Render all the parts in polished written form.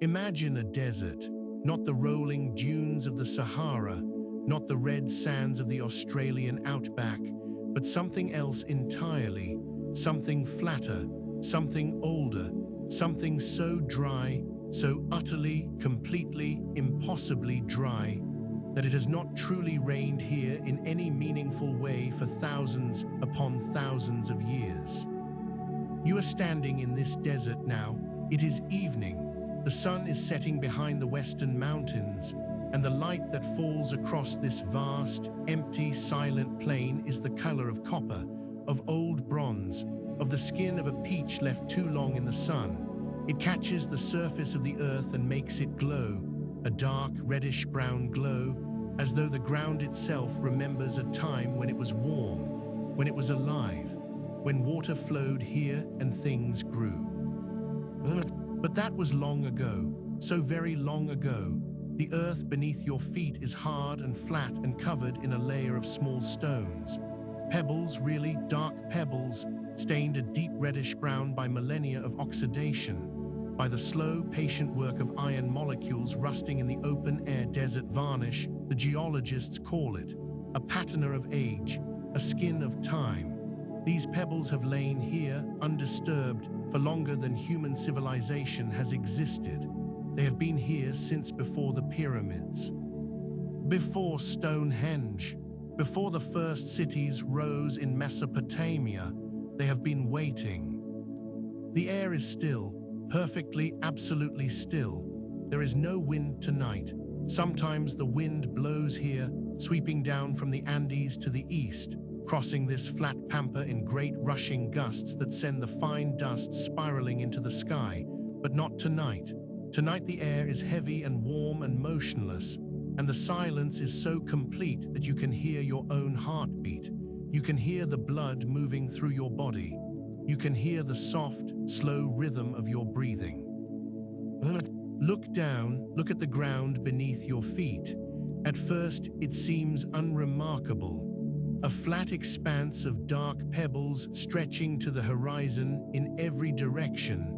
Imagine a desert, not the rolling dunes of the Sahara, not the red sands of the Australian outback, but something else entirely, something flatter, something older, something so dry, so utterly, completely, impossibly dry, that it has not truly rained here in any meaningful way for thousands upon thousands of years. You are standing in this desert now. It is evening. The sun is setting behind the western mountains, and the light that falls across this vast, empty, silent plain is the color of copper, of old bronze, of the skin of a peach left too long in the sun. It catches the surface of the earth and makes it glow, a dark, reddish-brown glow, as though the ground itself remembers a time when it was warm, when it was alive, when water flowed here and things grew. But that was long ago, so very long ago. The earth beneath your feet is hard and flat and covered in a layer of small stones. Pebbles, really dark pebbles, stained a deep reddish-brown by millennia of oxidation, by the slow, patient work of iron molecules rusting in the open-air desert varnish. The geologists call it a patina of age, a skin of time. These pebbles have lain here, undisturbed, for longer than human civilization has existed. They have been here since before the pyramids, before Stonehenge, before the first cities rose in Mesopotamia. They have been waiting. The air is still, perfectly, absolutely still. There is no wind tonight. Sometimes the wind blows here, sweeping down from the Andes to the east, crossing this flat pampa in great rushing gusts that send the fine dust spiraling into the sky. But not tonight. Tonight the air is heavy and warm and motionless, and the silence is so complete that you can hear your own heartbeat. You can hear the blood moving through your body. You can hear the soft, slow rhythm of your breathing. Look down, look at the ground beneath your feet. At first, it seems unremarkable. A flat expanse of dark pebbles stretching to the horizon in every direction.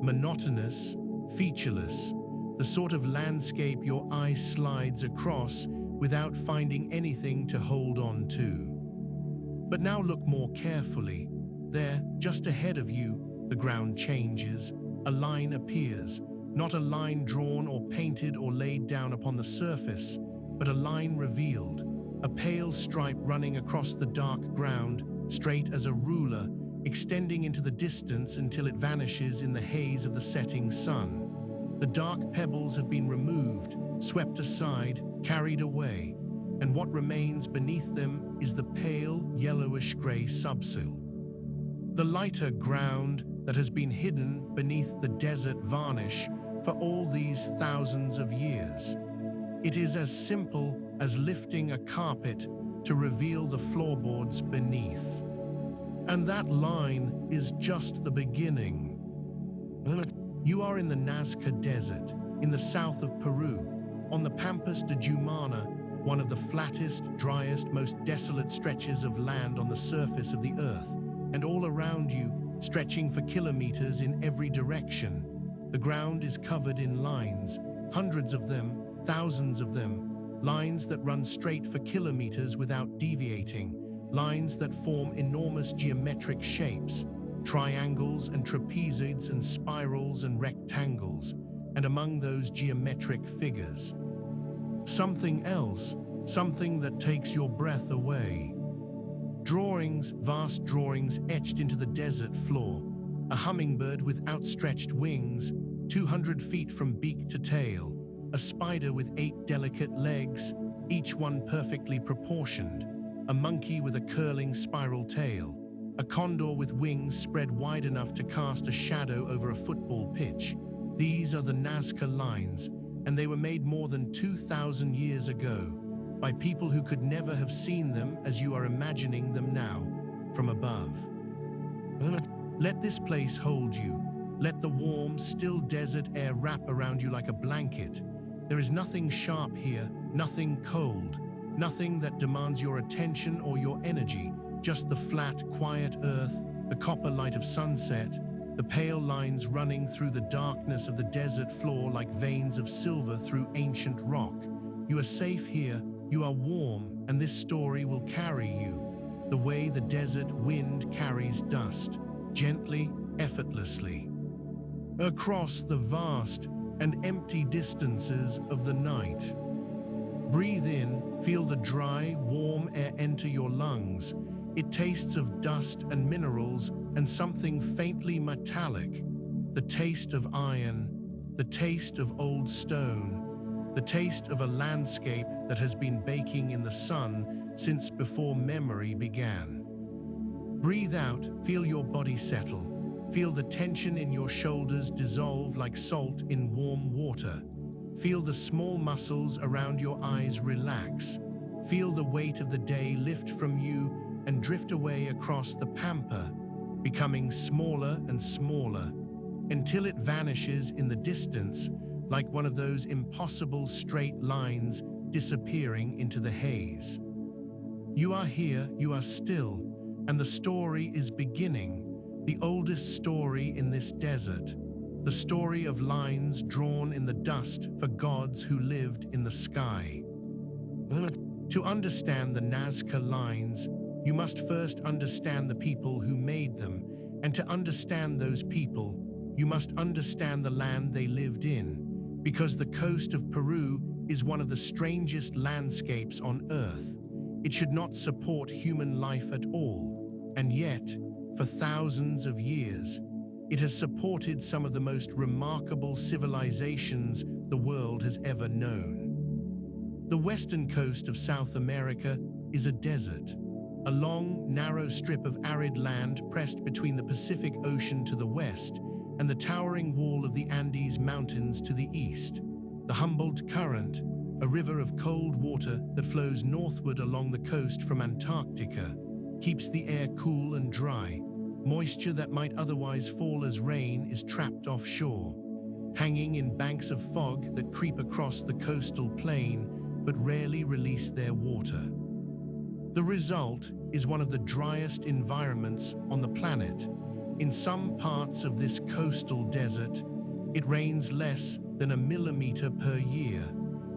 Monotonous, featureless, the sort of landscape your eye slides across without finding anything to hold on to. But now look more carefully. There, just ahead of you, the ground changes. A line appears, not a line drawn or painted or laid down upon the surface, but a line revealed. A pale stripe running across the dark ground, straight as a ruler, extending into the distance until it vanishes in the haze of the setting sun. The dark pebbles have been removed, swept aside, carried away, and what remains beneath them is the pale, yellowish-gray subsoil. The lighter ground that has been hidden beneath the desert varnish for all these thousands of years. It is as simple as lifting a carpet to reveal the floorboards beneath. And that line is just the beginning. You are in the Nazca Desert, in the south of Peru, on the Pampas de Jumana, one of the flattest, driest, most desolate stretches of land on the surface of the earth, and all around you, stretching for kilometers in every direction. The ground is covered in lines, hundreds of them, thousands of them, lines that run straight for kilometers without deviating, lines that form enormous geometric shapes, triangles and trapezoids and spirals and rectangles, and among those geometric figures, something else, something that takes your breath away. Drawings, vast drawings etched into the desert floor, a hummingbird with outstretched wings, 200 feet from beak to tail, a spider with 8 delicate legs, each one perfectly proportioned, a monkey with a curling spiral tail, a condor with wings spread wide enough to cast a shadow over a football pitch. These are the Nazca Lines, and they were made more than 2,000 years ago by people who could never have seen them as you are imagining them now, from above. Let this place hold you. Let the warm, still desert air wrap around you like a blanket. There is nothing sharp here, nothing cold, nothing that demands your attention or your energy, just the flat, quiet earth, the copper light of sunset, the pale lines running through the darkness of the desert floor like veins of silver through ancient rock. You are safe here, you are warm, and this story will carry you, the way the desert wind carries dust, gently, effortlessly, across the vast and empty distances of the night. Breathe in, feel the dry, warm air enter your lungs. It tastes of dust and minerals and something faintly metallic. The taste of iron, the taste of old stone, the taste of a landscape that has been baking in the sun since before memory began. Breathe out, feel your body settle. Feel the tension in your shoulders dissolve like salt in warm water. Feel the small muscles around your eyes relax. Feel the weight of the day lift from you and drift away across the Pampa, becoming smaller and smaller, until it vanishes in the distance like one of those impossible straight lines disappearing into the haze. You are here, you are still, and the story is beginning, the oldest story in this desert, the story of lines drawn in the dust for gods who lived in the sky. To understand the Nazca Lines, you must first understand the people who made them, and to understand those people, you must understand the land they lived in, because the coast of Peru is one of the strangest landscapes on Earth. It should not support human life at all, and yet, for thousands of years, it has supported some of the most remarkable civilizations the world has ever known. The western coast of South America is a desert, a long, narrow strip of arid land pressed between the Pacific Ocean to the west and the towering wall of the Andes Mountains to the east. The Humboldt Current, a river of cold water that flows northward along the coast from Antarctica, keeps the air cool and dry. Moisture that might otherwise fall as rain is trapped offshore, hanging in banks of fog that creep across the coastal plain but rarely release their water. The result is one of the driest environments on the planet. In some parts of this coastal desert, it rains less than a millimeter per year.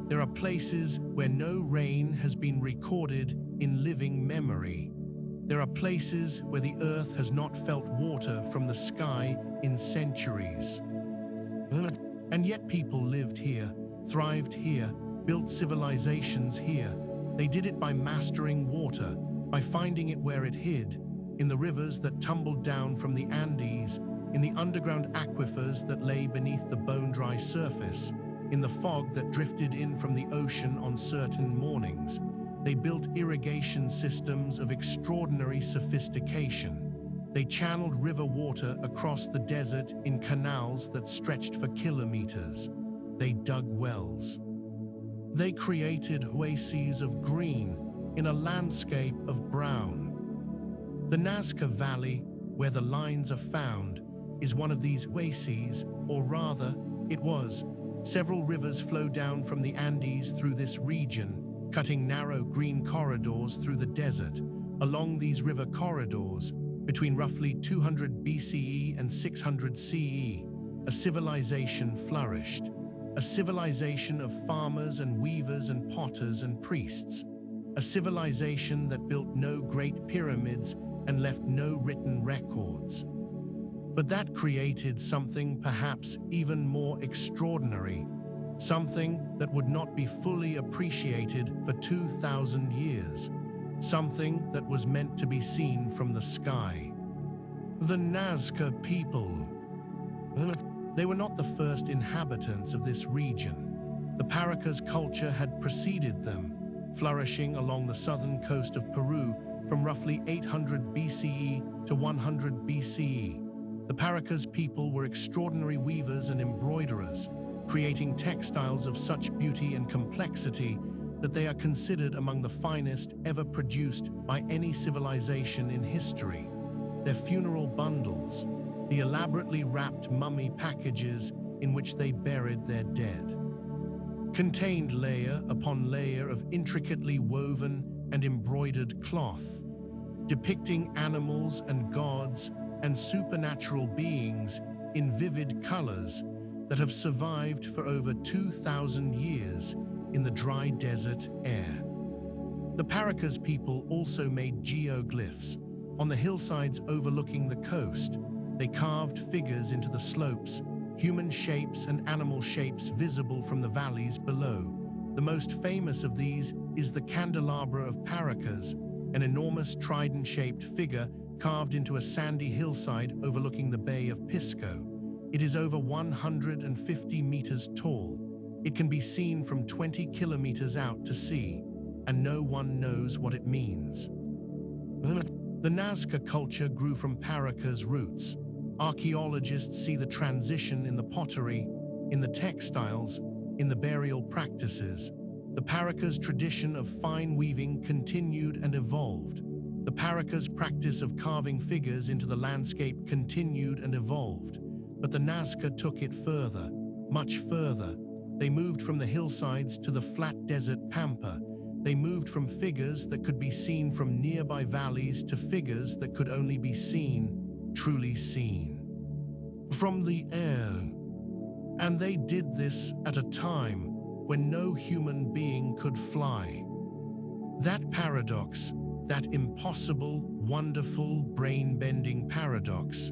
There are places where no rain has been recorded in living memory. There are places where the earth has not felt water from the sky in centuries. And yet people lived here, thrived here, built civilizations here. They did it by mastering water, by finding it where it hid, in the rivers that tumbled down from the Andes, in the underground aquifers that lay beneath the bone-dry surface, in the fog that drifted in from the ocean on certain mornings. They built irrigation systems of extraordinary sophistication. They channeled river water across the desert in canals that stretched for kilometers. They dug wells. They created oases of green in a landscape of brown. The Nazca Valley, where the lines are found, is one of these oases, or rather, it was. Several rivers flow down from the Andes through this region, cutting narrow green corridors through the desert. Along these river corridors, between roughly 200 BCE and 600 CE, a civilization flourished. A civilization of farmers and weavers and potters and priests. A civilization that built no great pyramids and left no written records. But that created something perhaps even more extraordinary, something that would not be fully appreciated for 2,000 years, something that was meant to be seen from the sky. The Nazca people. They were not the first inhabitants of this region. The Paracas culture had preceded them, flourishing along the southern coast of Peru from roughly 800 BCE to 100 BCE. The Paracas people were extraordinary weavers and embroiderers, creating textiles of such beauty and complexity that they are considered among the finest ever produced by any civilization in history. Their funeral bundles, the elaborately wrapped mummy packages in which they buried their dead, contained layer upon layer of intricately woven and embroidered cloth, depicting animals and gods and supernatural beings in vivid colors that have survived for over 2,000 years in the dry desert air. The Paracas people also made geoglyphs. On the hillsides overlooking the coast, they carved figures into the slopes, human shapes and animal shapes visible from the valleys below. The most famous of these is the candelabra of Paracas, an enormous trident-shaped figure carved into a sandy hillside overlooking the Bay of Pisco. It is over 150 meters tall. It can be seen from 20 kilometers out to sea, and no one knows what it means. The Nazca culture grew from Paracas' roots. Archaeologists see the transition in the pottery, in the textiles, in the burial practices. The Paracas tradition of fine weaving continued and evolved. The Paracas practice of carving figures into the landscape continued and evolved. But the Nazca took it further, much further. They moved from the hillsides to the flat desert Pampa. They moved from figures that could be seen from nearby valleys to figures that could only be seen, truly seen, from the air. And they did this at a time when no human being could fly. That paradox, that impossible, wonderful, brain-bending paradox,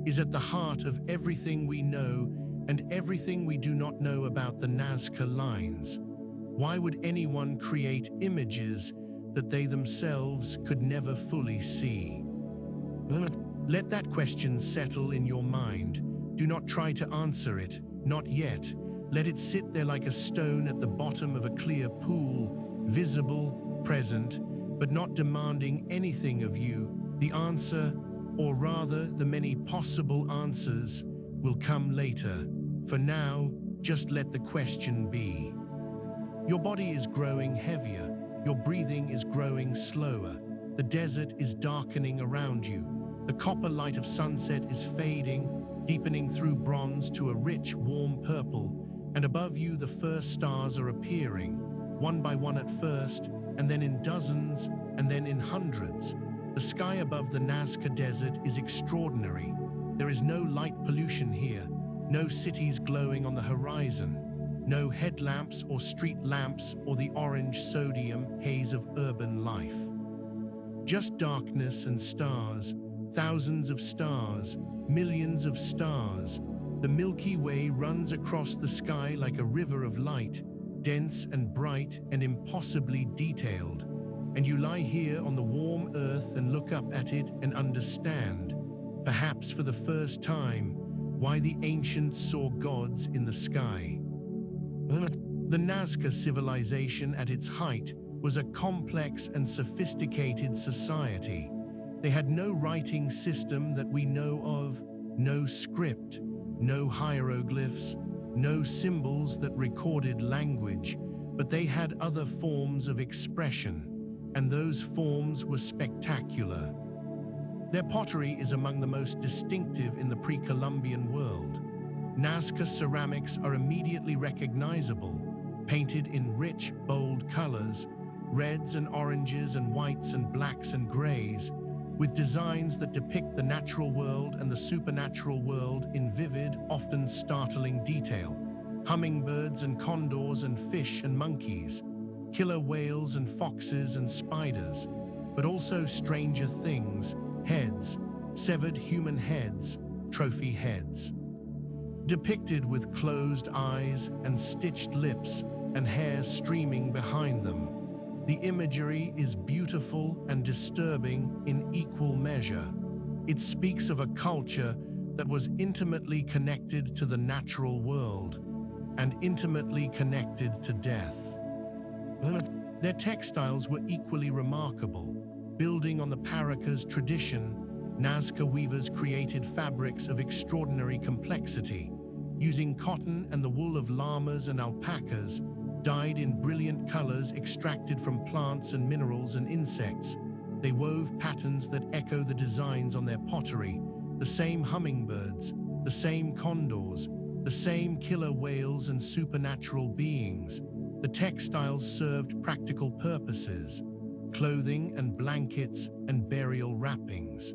is at the heart of everything we know and everything we do not know about the Nazca Lines. Why would anyone create images that they themselves could never fully see? Let that question settle in your mind. Do not try to answer it, not yet. Let it sit there like a stone at the bottom of a clear pool, visible, present, but not demanding anything of you. The answer, or rather the many possible answers, will come later. For now, just let the question be. Your body is growing heavier. Your breathing is growing slower. The desert is darkening around you. The copper light of sunset is fading, deepening through bronze to a rich, warm purple. And above you, the first stars are appearing, one by one at first, and then in dozens, and then in hundreds. The sky above the Nazca Desert is extraordinary. There is no light pollution here, no cities glowing on the horizon, no headlamps or street lamps or the orange sodium haze of urban life. Just darkness and stars, thousands of stars, millions of stars. The Milky Way runs across the sky like a river of light, dense and bright and impossibly detailed. And you lie here on the warm earth and look up at it and understand, perhaps for the first time, why the ancients saw gods in the sky. The Nazca civilization at its height was a complex and sophisticated society. They had no writing system that we know of, no script, no hieroglyphs, no symbols that recorded language, but they had other forms of expression, and those forms were spectacular. Their pottery is among the most distinctive in the pre-Columbian world. Nazca ceramics are immediately recognizable, painted in rich, bold colors, reds and oranges and whites and blacks and grays, with designs that depict the natural world and the supernatural world in vivid, often startling detail. Hummingbirds and condors and fish and monkeys, killer whales and foxes and spiders, but also stranger things, heads, severed human heads, trophy heads. Depicted with closed eyes and stitched lips and hair streaming behind them. The imagery is beautiful and disturbing in equal measure. It speaks of a culture that was intimately connected to the natural world and intimately connected to death. Their textiles were equally remarkable. Building on the Paracas tradition, Nazca weavers created fabrics of extraordinary complexity, using cotton and the wool of llamas and alpacas, dyed in brilliant colors extracted from plants and minerals and insects. They wove patterns that echo the designs on their pottery, the same hummingbirds, the same condors, the same killer whales and supernatural beings. The textiles served practical purposes, clothing and blankets and burial wrappings.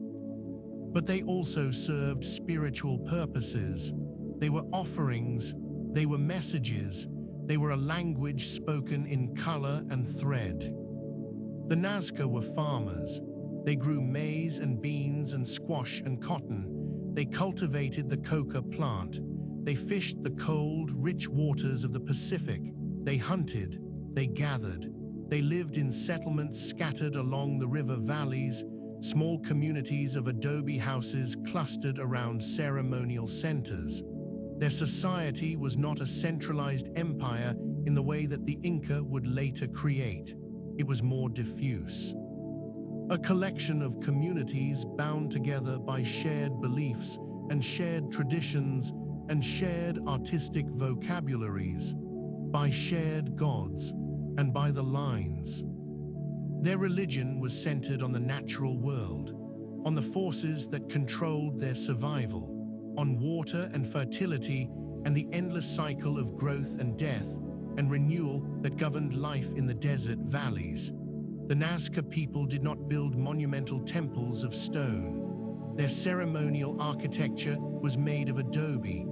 But they also served spiritual purposes. They were offerings, they were messages, they were a language spoken in color and thread. The Nazca were farmers. They grew maize and beans and squash and cotton. They cultivated the coca plant. They fished the cold, rich waters of the Pacific. They hunted. They gathered. They lived in settlements scattered along the river valleys, small communities of adobe houses clustered around ceremonial centers. Their society was not a centralized empire in the way that the Inca would later create. It was more diffuse. A collection of communities bound together by shared beliefs and shared traditions and shared artistic vocabularies, by shared gods and by the lines. Their religion was centered on the natural world, on the forces that controlled their survival, on water and fertility and the endless cycle of growth and death and renewal that governed life in the desert valleys. The Nazca people did not build monumental temples of stone. Their ceremonial architecture was made of adobe,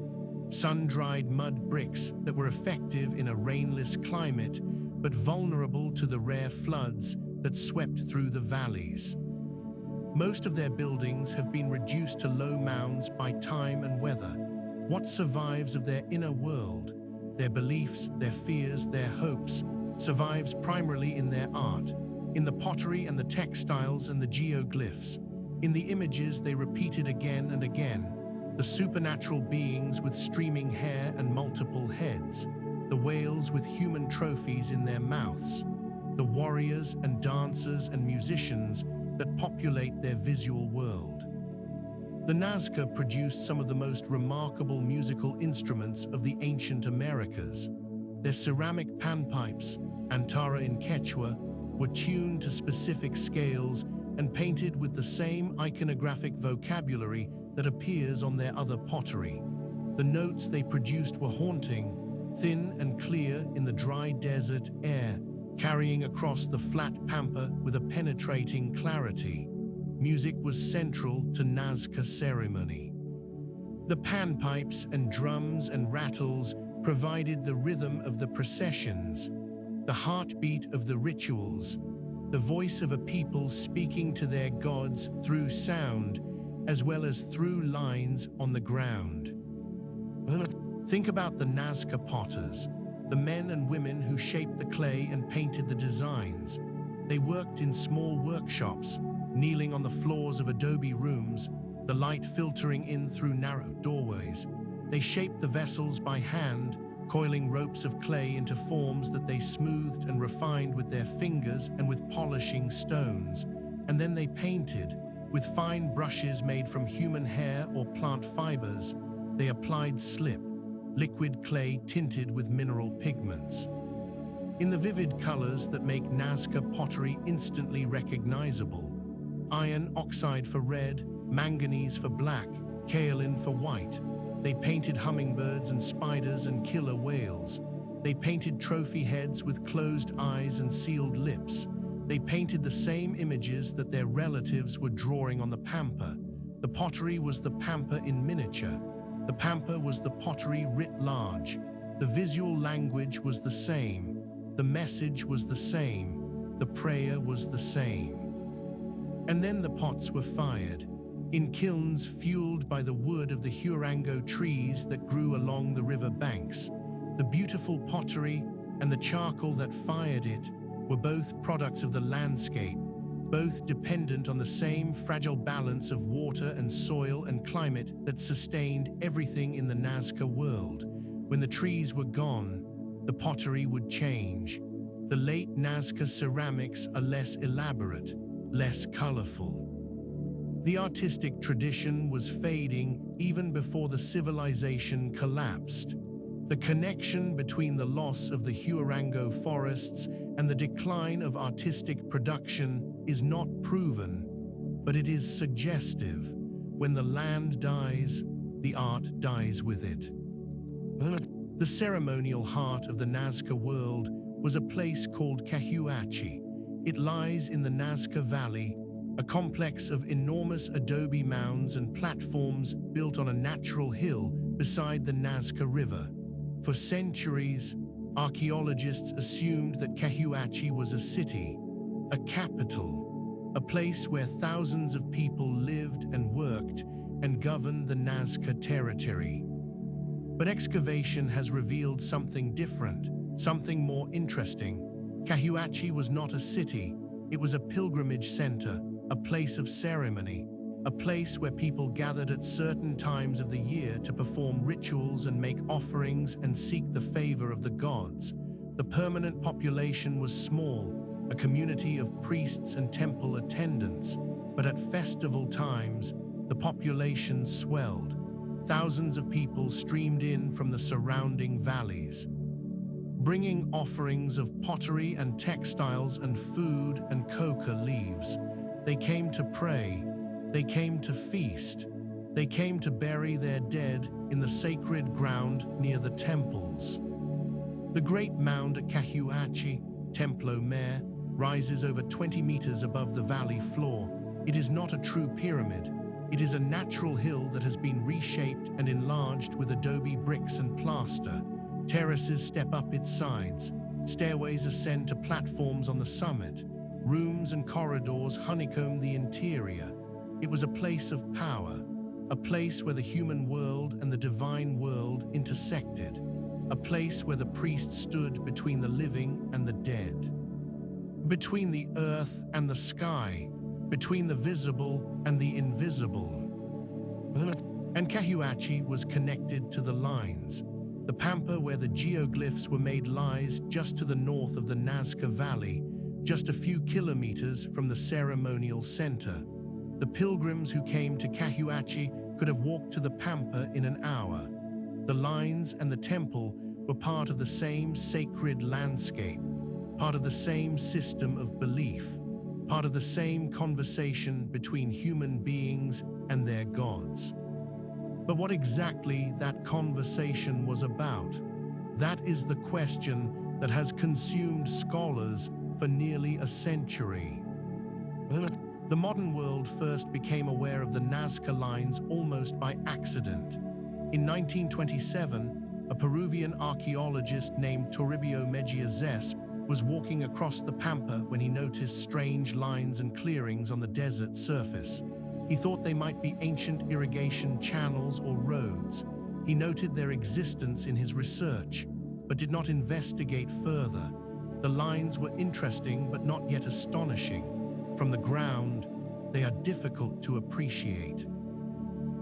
sun-dried mud bricks that were effective in a rainless climate but vulnerable to the rare floods that swept through the valleys. Most of their buildings have been reduced to low mounds by time and weather. What survives of their inner world, their beliefs, their fears, their hopes, survives primarily in their art, in the pottery and the textiles and the geoglyphs, in the images they repeated again and again, the supernatural beings with streaming hair and multiple heads, the whales with human trophies in their mouths, the warriors and dancers and musicians that populate their visual world. The Nazca produced some of the most remarkable musical instruments of the ancient Americas. Their ceramic panpipes, antara in Quechua, were tuned to specific scales and painted with the same iconographic vocabulary that appears on their other pottery. The notes they produced were haunting, thin and clear in the dry desert air, carrying across the flat Pampa with a penetrating clarity. Music was central to Nazca ceremony. The panpipes and drums and rattles provided the rhythm of the processions, the heartbeat of the rituals, the voice of a people speaking to their gods through sound as well as through lines on the ground. Think about the Nazca potters, the men and women who shaped the clay and painted the designs. They worked in small workshops, kneeling on the floors of adobe rooms, the light filtering in through narrow doorways. They shaped the vessels by hand, coiling ropes of clay into forms that they smoothed and refined with their fingers and with polishing stones. And then they painted. With fine brushes made from human hair or plant fibers, they applied slip, liquid clay tinted with mineral pigments. In the vivid colors that make Nazca pottery instantly recognizable, iron oxide for red, manganese for black, kaolin for white, they painted hummingbirds and spiders and killer whales. They painted trophy heads with closed eyes and sealed lips. They painted the same images that their relatives were drawing on the Pampa. The pottery was the Pampa in miniature. The Pampa was the pottery writ large. The visual language was the same. The message was the same. The prayer was the same. And then the pots were fired, in kilns fueled by the wood of the Huarango trees that grew along the river banks. The beautiful pottery and the charcoal that fired it were both products of the landscape, both dependent on the same fragile balance of water and soil and climate that sustained everything in the Nazca world. When the trees were gone, the pottery would change. The late Nazca ceramics are less elaborate, less colorful. The artistic tradition was fading even before the civilization collapsed. The connection between the loss of the Huarango forests and the decline of artistic production is not proven, but it is suggestive. When the land dies, the art dies with it. The ceremonial heart of the Nazca world was a place called Cahuachi. It lies in the Nazca Valley, a complex of enormous adobe mounds and platforms built on a natural hill beside the Nazca River. For centuries, archaeologists assumed that Cahuachi was a city, a capital, a place where thousands of people lived and worked and governed the Nazca territory. But excavation has revealed something different, something more interesting. Cahuachi was not a city, it was a pilgrimage center, a place of ceremony, a place where people gathered at certain times of the year to perform rituals and make offerings and seek the favor of the gods. The permanent population was small, a community of priests and temple attendants, but at festival times, the population swelled. Thousands of people streamed in from the surrounding valleys, bringing offerings of pottery and textiles and food and coca leaves. They came to pray, they came to feast, they came to bury their dead in the sacred ground near the temples. The great mound at Cahuachi, Templo Mayor, rises over 20 meters above the valley floor. It is not a true pyramid. It is a natural hill that has been reshaped and enlarged with adobe bricks and plaster. Terraces step up its sides. Stairways ascend to platforms on the summit. Rooms and corridors honeycomb the interior. It was a place of power, a place where the human world and the divine world intersected, a place where the priest stood between the living and the dead, between the earth and the sky, between the visible and the invisible. And Cahuachi was connected to the lines. The Pampa, where the geoglyphs were made, lies just to the north of the Nazca Valley, just a few kilometers from the ceremonial center. The pilgrims who came to Cahuachi could have walked to the Pampa in an hour. The lines and the temple were part of the same sacred landscape, part of the same system of belief, part of the same conversation between human beings and their gods. But what exactly that conversation was about, that is the question that has consumed scholars for nearly a century. The modern world first became aware of the Nazca Lines almost by accident. In 1927, a Peruvian archaeologist named Toribio Mejia Xesspe was walking across the Pampa when he noticed strange lines and clearings on the desert surface. He thought they might be ancient irrigation channels or roads. He noted their existence in his research, but did not investigate further. The lines were interesting but not yet astonishing. From the ground, they are difficult to appreciate.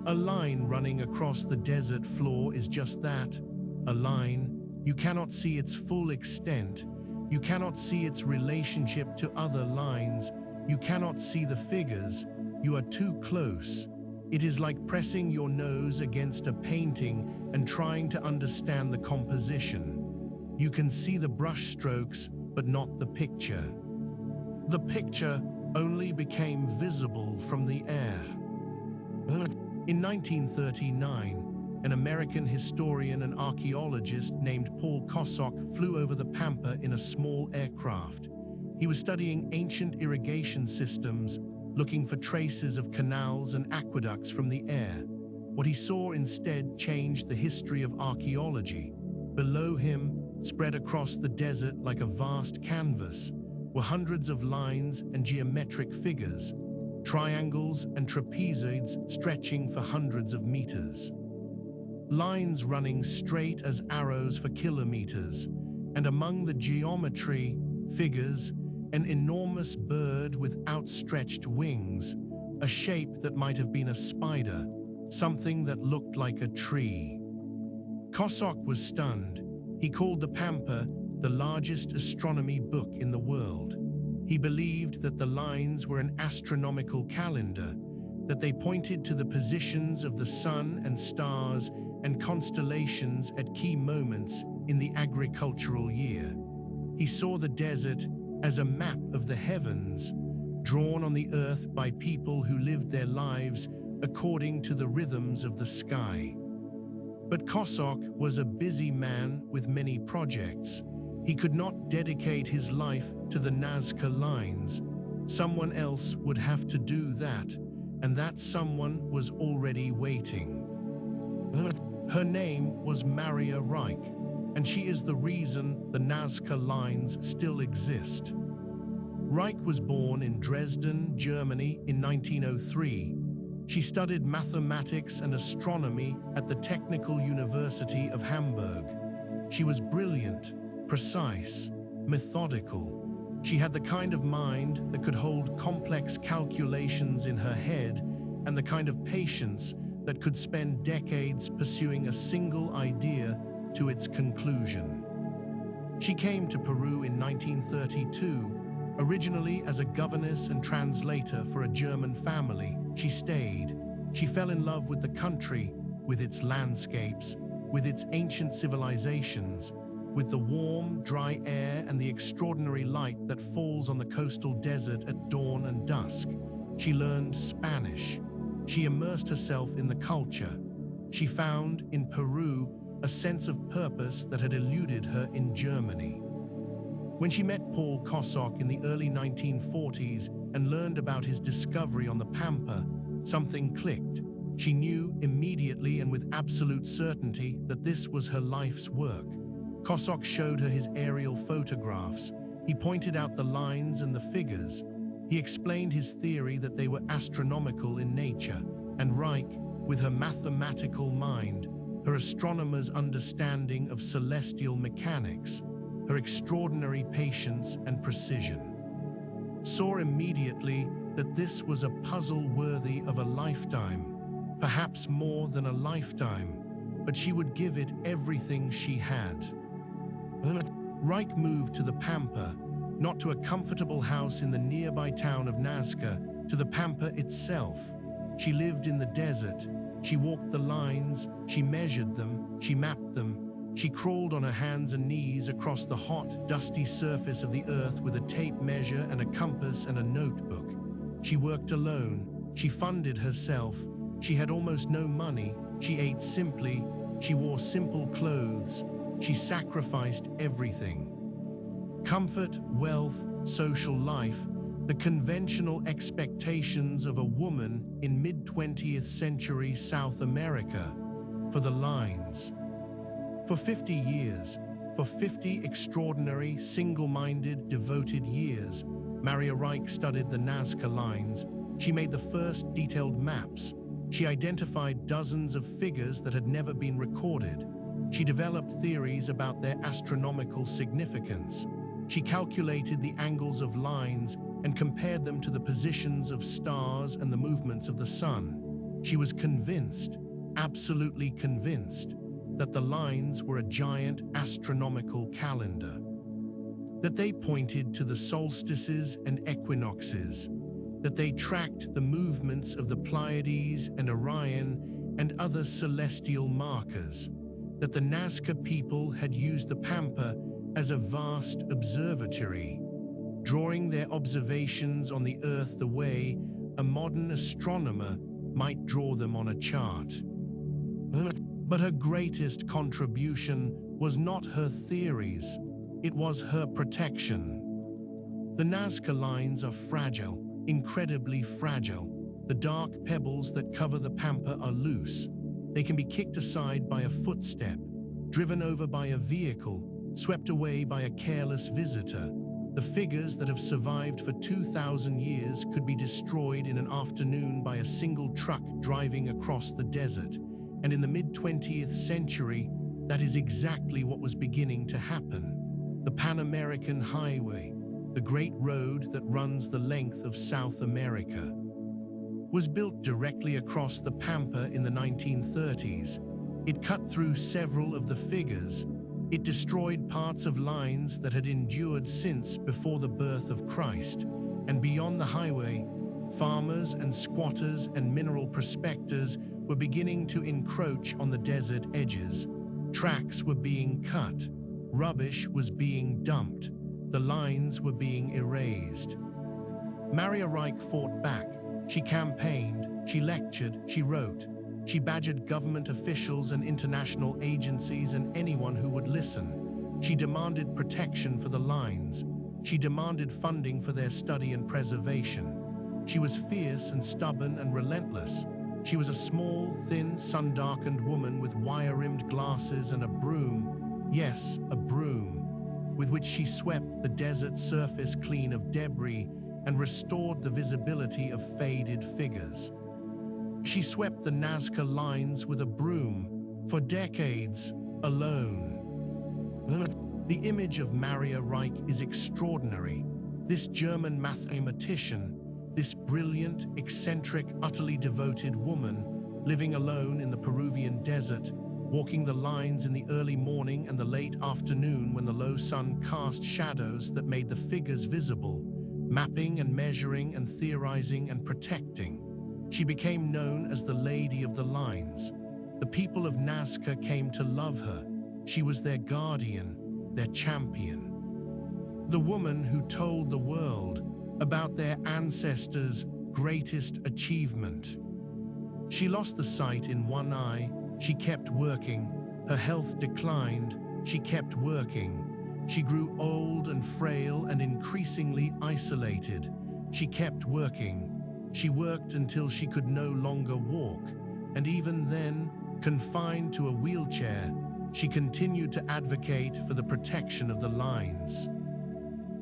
A line running across the desert floor is just that, a line. You cannot see its full extent. You cannot see its relationship to other lines. You cannot see the figures. You are too close. It is like pressing your nose against a painting and trying to understand the composition. You can see the brush strokes, but not the picture. The picture only became visible from the air. In 1939, an American historian and archaeologist named Paul Kosok flew over the Pampa in a small aircraft. He was studying ancient irrigation systems, looking for traces of canals and aqueducts from the air. What he saw instead changed the history of archaeology. Below him, spread across the desert like a vast canvas, were hundreds of lines and geometric figures, triangles and trapezoids stretching for hundreds of meters. Lines running straight as arrows for kilometers, and among the geometry, figures, an enormous bird with outstretched wings, a shape that might have been a spider, something that looked like a tree. Kosok was stunned. He called the Pampa the largest astronomy book in the world. He believed that the lines were an astronomical calendar, that they pointed to the positions of the sun and stars and constellations at key moments in the agricultural year. He saw the desert as a map of the heavens, drawn on the earth by people who lived their lives according to the rhythms of the sky. But Kosok was a busy man with many projects. He could not dedicate his life to the Nazca Lines. Someone else would have to do that, and that someone was already waiting. Her name was Maria Reiche, and she is the reason the Nazca Lines still exist. Reiche was born in Dresden, Germany in 1903. She studied mathematics and astronomy at the Technical University of Hamburg. She was brilliant, precise, methodical. She had the kind of mind that could hold complex calculations in her head and the kind of patience that could spend decades pursuing a single idea to its conclusion. She came to Peru in 1932, originally as a governess and translator for a German family. She stayed. She fell in love with the country, with its landscapes, with its ancient civilizations, with the warm, dry air and the extraordinary light that falls on the coastal desert at dawn and dusk. She learned Spanish. She immersed herself in the culture. She found, in Peru, a sense of purpose that had eluded her in Germany. When she met Paul Kosok in the early 1940s and learned about his discovery on the Pampa, something clicked. She knew immediately and with absolute certainty that this was her life's work. Kosok showed her his aerial photographs. He pointed out the lines and the figures. He explained his theory that they were astronomical in nature, and Reiche, with her mathematical mind, her astronomer's understanding of celestial mechanics, her extraordinary patience and precision, saw immediately that this was a puzzle worthy of a lifetime, perhaps more than a lifetime, but she would give it everything she had. Reiche moved to the Pampa, not to a comfortable house in the nearby town of Nazca, to the Pampa itself. She lived in the desert. She walked the lines, she measured them, she mapped them. She crawled on her hands and knees across the hot, dusty surface of the earth with a tape measure and a compass and a notebook. She worked alone. She funded herself. She had almost no money. She ate simply. She wore simple clothes. She sacrificed everything. Comfort, wealth, social life, the conventional expectations of a woman in mid-20th century South America, for the lines. For 50 years, for 50 extraordinary, single-minded, devoted years, Maria Reiche studied the Nazca Lines. She made the first detailed maps. She identified dozens of figures that had never been recorded. She developed theories about their astronomical significance. She calculated the angles of lines and compared them to the positions of stars and the movements of the sun. She was convinced, absolutely convinced, that the lines were a giant astronomical calendar, that they pointed to the solstices and equinoxes, that they tracked the movements of the Pleiades and Orion and other celestial markers, that the Nazca people had used the Pampa as a vast observatory, drawing their observations on the Earth the way a modern astronomer might draw them on a chart. But her greatest contribution was not her theories, it was her protection. The Nazca Lines are fragile, incredibly fragile. The dark pebbles that cover the Pampa are loose. They can be kicked aside by a footstep, driven over by a vehicle, swept away by a careless visitor. The figures that have survived for 2,000 years could be destroyed in an afternoon by a single truck driving across the desert. And in the mid-20th century, that is exactly what was beginning to happen. The Pan American Highway, the great road that runs the length of South America, was built directly across the Pampa in the 1930s. It cut through several of the figures. It destroyed parts of lines that had endured since before the birth of Christ. And beyond the highway, farmers and squatters and mineral prospectors were beginning to encroach on the desert edges. Tracks were being cut. Rubbish was being dumped. The lines were being erased. Maria Reiche fought back. She campaigned, she lectured, she wrote. She badgered government officials and international agencies and anyone who would listen. She demanded protection for the lines. She demanded funding for their study and preservation. She was fierce and stubborn and relentless. She was a small, thin, sun-darkened woman with wire-rimmed glasses and a broom, yes, a broom, with which she swept the desert surface clean of debris and restored the visibility of faded figures. She swept the Nazca Lines with a broom for decades alone. The image of Maria Reiche is extraordinary. This German mathematician, this brilliant, eccentric, utterly devoted woman, living alone in the Peruvian desert, walking the lines in the early morning and the late afternoon when the low sun cast shadows that made the figures visible, mapping and measuring and theorizing and protecting. She became known as the Lady of the Lines. The people of Nazca came to love her. She was their guardian, their champion. The woman who told the world about their ancestors' greatest achievement. She lost the sight in one eye. She kept working. Her health declined. She kept working. She grew old and frail and increasingly isolated. She kept working. She worked until she could no longer walk, and even then, confined to a wheelchair, she continued to advocate for the protection of the lines.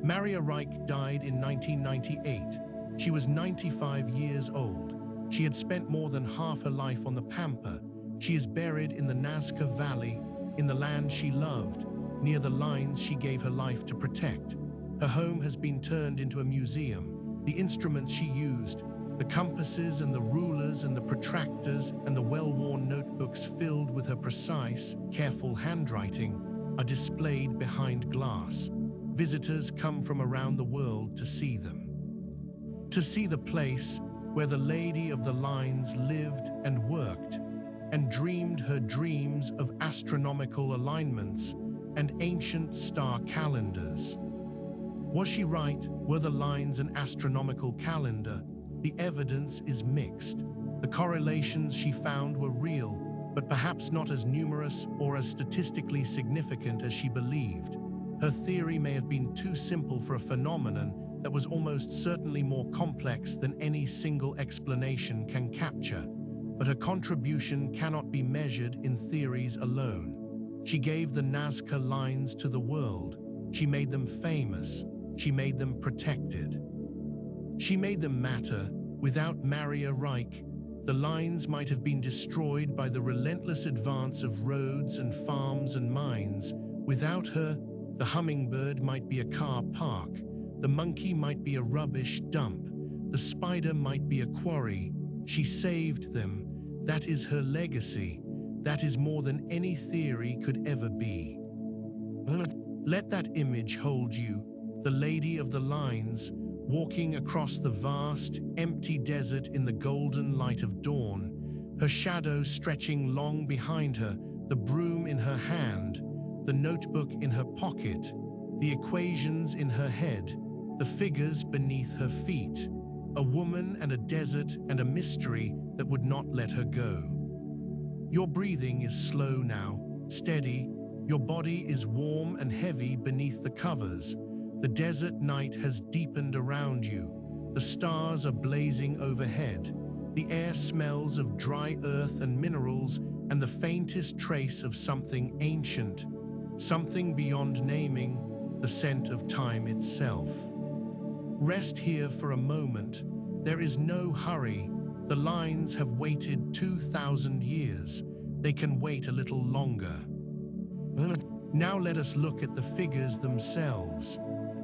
Maria Reiche died in 1998. She was 95 years old. She had spent more than half her life on the Pampa. She is buried in the Nazca Valley, in the land she loved, near the lines she gave her life to protect. Her home has been turned into a museum. The instruments she used, the compasses and the rulers and the protractors and the well-worn notebooks filled with her precise, careful handwriting, are displayed behind glass. Visitors come from around the world to see them. To see the place where the Lady of the Lines lived and worked and dreamed her dreams of astronomical alignments and ancient star calendars. Was she right? Were the lines an astronomical calendar? The evidence is mixed. The correlations she found were real, but perhaps not as numerous or as statistically significant as she believed. Her theory may have been too simple for a phenomenon that was almost certainly more complex than any single explanation can capture. But her contribution cannot be measured in theories alone. She gave the Nazca Lines to the world. She made them famous. She made them protected. She made them matter. Without Maria Reiche, the lines might have been destroyed by the relentless advance of roads and farms and mines. Without her, the hummingbird might be a car park, the monkey might be a rubbish dump, the spider might be a quarry. She saved them. That is her legacy. That is more than any theory could ever be. Let that image hold you, the Lady of the Lines, walking across the vast, empty desert in the golden light of dawn, her shadow stretching long behind her, the broom in her hand, the notebook in her pocket, the equations in her head, the figures beneath her feet, a woman and a desert and a mystery that would not let her go. Your breathing is slow now, steady. Your body is warm and heavy beneath the covers. The desert night has deepened around you. The stars are blazing overhead. The air smells of dry earth and minerals and the faintest trace of something ancient, something beyond naming, the scent of time itself. Rest here for a moment. There is no hurry. The lines have waited 2,000 years. They can wait a little longer. Now let us look at the figures themselves.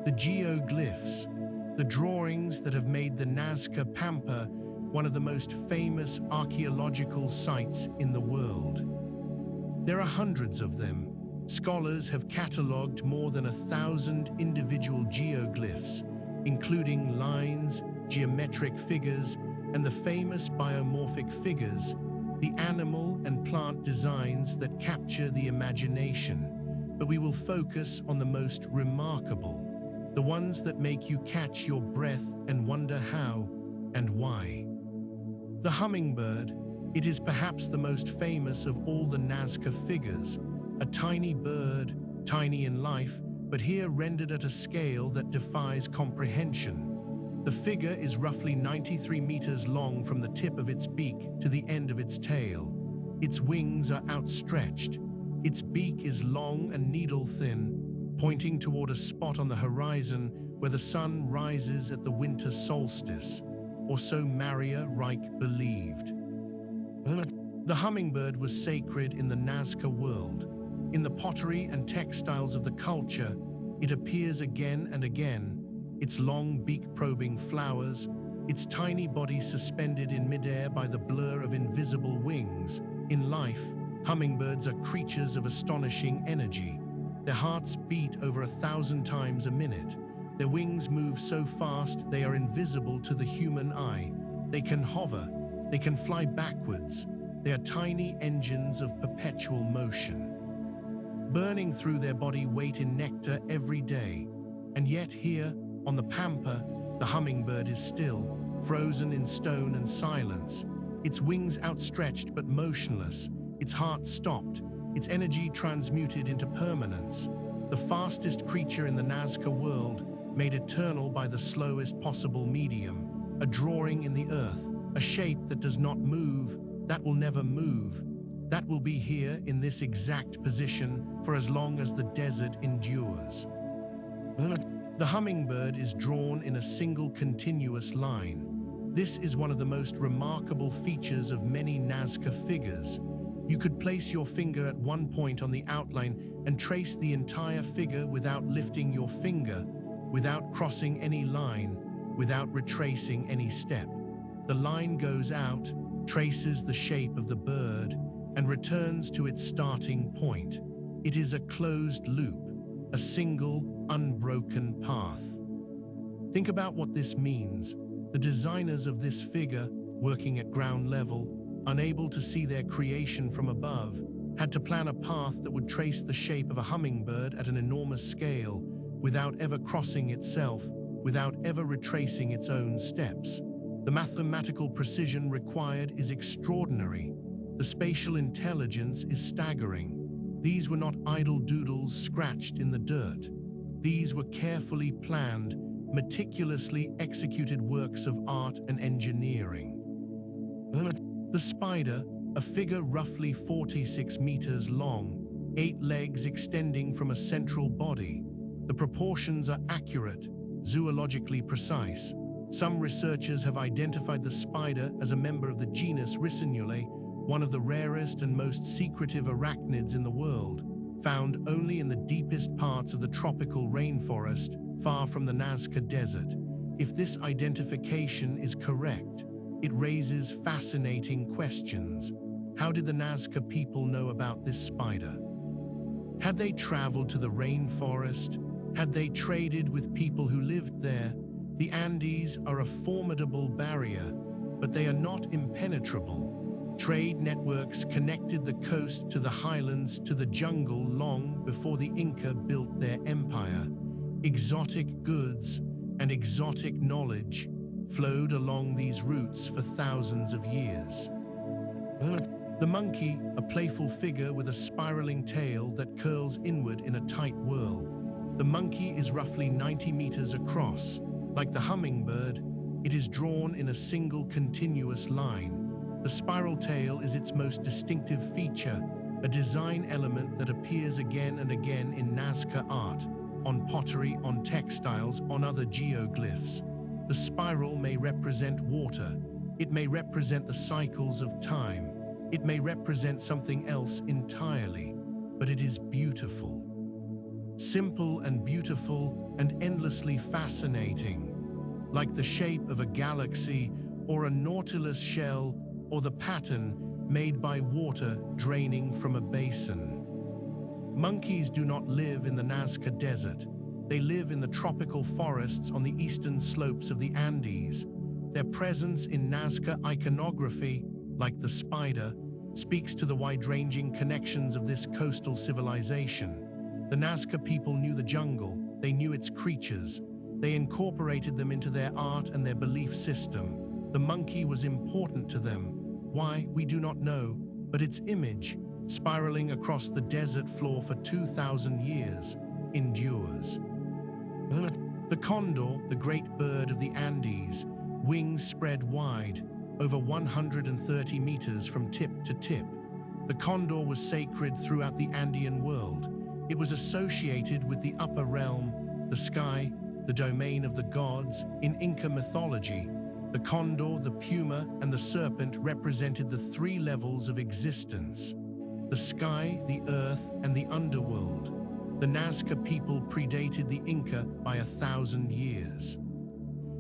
The geoglyphs, the drawings that have made the Nazca Pampa one of the most famous archaeological sites in the world. There are hundreds of them. Scholars have catalogued more than 1,000 individual geoglyphs, including lines, geometric figures, and the famous biomorphic figures, the animal and plant designs that capture the imagination. But we will focus on the most remarkable, the ones that make you catch your breath and wonder how and why. The hummingbird, it is perhaps the most famous of all the Nazca figures, a tiny bird, tiny in life, but here rendered at a scale that defies comprehension. The figure is roughly 93 meters long from the tip of its beak to the end of its tail. Its wings are outstretched. Its beak is long and needle-thin, pointing toward a spot on the horizon where the sun rises at the winter solstice, or so Reiche believed. The hummingbird was sacred in the Nazca world. In the pottery and textiles of the culture, it appears again and again, its long beak probing flowers, its tiny body suspended in midair by the blur of invisible wings. In life, hummingbirds are creatures of astonishing energy. Their hearts beat over 1,000 times a minute. Their wings move so fast they are invisible to the human eye. They can hover. They can fly backwards. They are tiny engines of perpetual motion, burning through their body weight in nectar every day. And yet here, on the Pampa, the hummingbird is still, frozen in stone and silence, its wings outstretched but motionless, its heart stopped, its energy transmuted into permanence. The fastest creature in the Nazca world, made eternal by the slowest possible medium, a drawing in the earth, a shape that does not move, that will never move, that will be here in this exact position for as long as the desert endures. The hummingbird is drawn in a single continuous line. This is one of the most remarkable features of many Nazca figures. You could place your finger at one point on the outline and trace the entire figure without lifting your finger, without crossing any line, without retracing any step. The line goes out, traces the shape of the bird, and returns to its starting point. It is a closed loop, a single, unbroken path. Think about what this means. The designers of this figure, working at ground level, unable to see their creation from above, had to plan a path that would trace the shape of a hummingbird at an enormous scale, without ever crossing itself, without ever retracing its own steps. The mathematical precision required is extraordinary. The spatial intelligence is staggering. These were not idle doodles scratched in the dirt. These were carefully planned, meticulously executed works of art and engineering. The spider, a figure roughly 46 meters long, 8 legs extending from a central body. The proportions are accurate, zoologically precise. Some researchers have identified the spider as a member of the genus Reiche, one of the rarest and most secretive arachnids in the world, found only in the deepest parts of the tropical rainforest, far from the Nazca desert. If this identification is correct, it raises fascinating questions. How did the Nazca people know about this spider? Had they traveled to the rainforest? Had they traded with people who lived there? The Andes are a formidable barrier, but they are not impenetrable. Trade networks connected the coast to the highlands to the jungle long before the Inca built their empire. Exotic goods and exotic knowledge flowed along these routes for thousands of years. The monkey, a playful figure with a spiraling tail that curls inward in a tight whirl. The monkey is roughly 90 meters across. Like the hummingbird, it is drawn in a single continuous line. The spiral tail is its most distinctive feature, a design element that appears again and again in Nazca art, on pottery, on textiles, on other geoglyphs. The spiral may represent water. It may represent the cycles of time. It may represent something else entirely, but it is beautiful. Simple and beautiful and endlessly fascinating, like the shape of a galaxy or a nautilus shell or the pattern made by water draining from a basin. Monkeys do not live in the Nazca desert. They live in the tropical forests on the eastern slopes of the Andes. Their presence in Nazca iconography, like the spider, speaks to the wide-ranging connections of this coastal civilization. The Nazca people knew the jungle, they knew its creatures. They incorporated them into their art and their belief system. The monkey was important to them. Why, we do not know, but its image, spiraling across the desert floor for 2,000 years, endures. condor, the great bird of the Andes, wings spread wide, over 130 meters from tip to tip. The condor was sacred throughout the Andean world. It was associated with the upper realm, the sky, the domain of the gods. In Inca mythology, the condor, the puma, and the serpent represented the three levels of existence: the sky, the earth, and the underworld. The Nazca people predated the Inca by 1,000 years.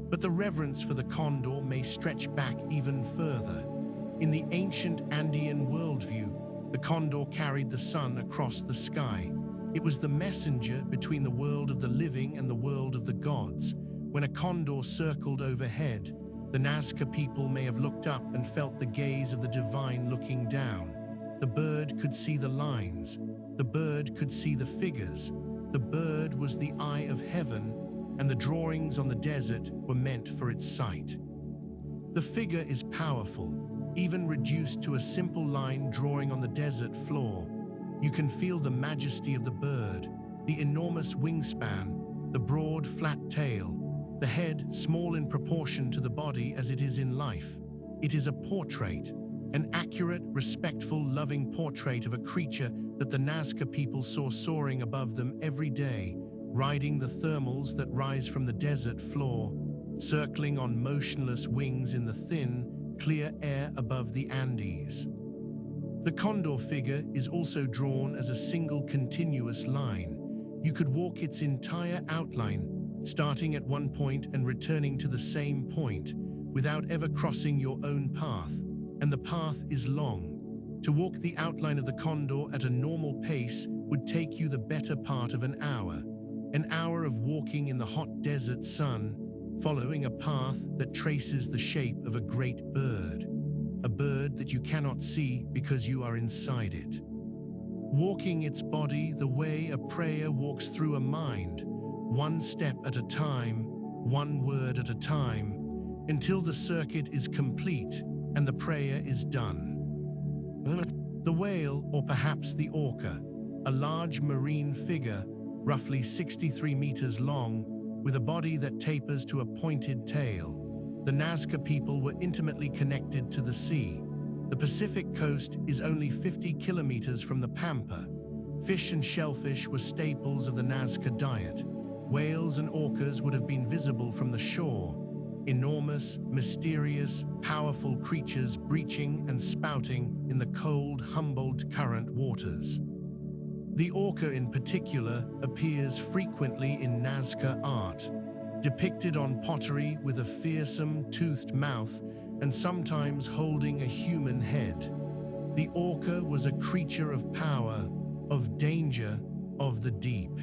But the reverence for the condor may stretch back even further. In the ancient Andean worldview, the condor carried the sun across the sky. It was the messenger between the world of the living and the world of the gods. When a condor circled overhead, the Nazca people may have looked up and felt the gaze of the divine looking down. The bird could see the lines. The bird could see the figures. The bird was the eye of heaven, and the drawings on the desert were meant for its sight. The figure is powerful, even reduced to a simple line drawing on the desert floor. You can feel the majesty of the bird, the enormous wingspan, the broad, flat tail, the head small in proportion to the body as it is in life. It is a portrait, an accurate, respectful, loving portrait of a creature that the Nazca people saw soaring above them every day, riding the thermals that rise from the desert floor, circling on motionless wings in the thin, clear air above the Andes. The condor figure is also drawn as a single continuous line. You could walk its entire outline, starting at one point and returning to the same point, without ever crossing your own path, and the path is long. To walk the outline of the condor at a normal pace would take you the better part of an hour of walking in the hot desert sun, following a path that traces the shape of a great bird, a bird that you cannot see because you are inside it. Walking its body the way a prayer walks through a mind, one step at a time, one word at a time, until the circuit is complete and the prayer is done. The whale, or perhaps the orca, a large marine figure, roughly 63 meters long, with a body that tapers to a pointed tail. The Nazca people were intimately connected to the sea. The Pacific coast is only 50 kilometers from the Pampa. Fish and shellfish were staples of the Nazca diet. Whales and orcas would have been visible from the shore. Enormous, mysterious, powerful creatures breaching and spouting in the cold Humboldt current waters. The orca in particular appears frequently in Nazca art, depicted on pottery with a fearsome, toothed mouth and sometimes holding a human head. The orca was a creature of power, of danger, of the deep.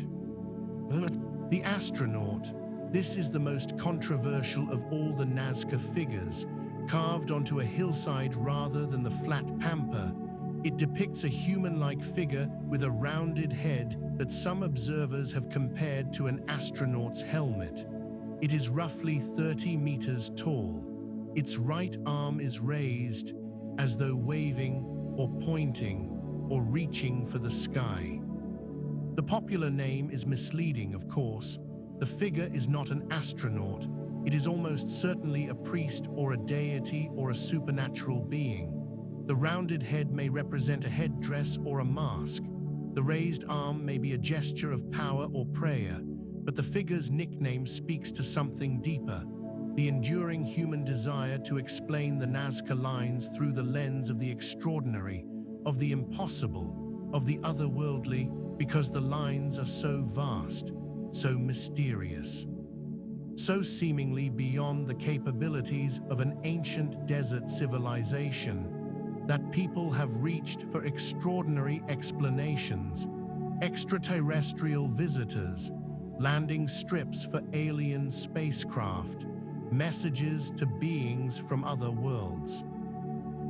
The astronaut. This is the most controversial of all the Nazca figures, carved onto a hillside rather than the flat pampa. It depicts a human-like figure with a rounded head that some observers have compared to an astronaut's helmet. It is roughly 30 meters tall. Its right arm is raised, as though waving or pointing or reaching for the sky. The popular name is misleading, of course. The figure is not an astronaut. It is almost certainly a priest or a deity or a supernatural being. The rounded head may represent a headdress or a mask. The raised arm may be a gesture of power or prayer, but the figure's nickname speaks to something deeper, the enduring human desire to explain the Nazca Lines through the lens of the extraordinary, of the impossible, of the otherworldly, because the lines are so vast, so mysterious, so seemingly beyond the capabilities of an ancient desert civilization, that people have reached for extraordinary explanations, extraterrestrial visitors, landing strips for alien spacecraft, messages to beings from other worlds.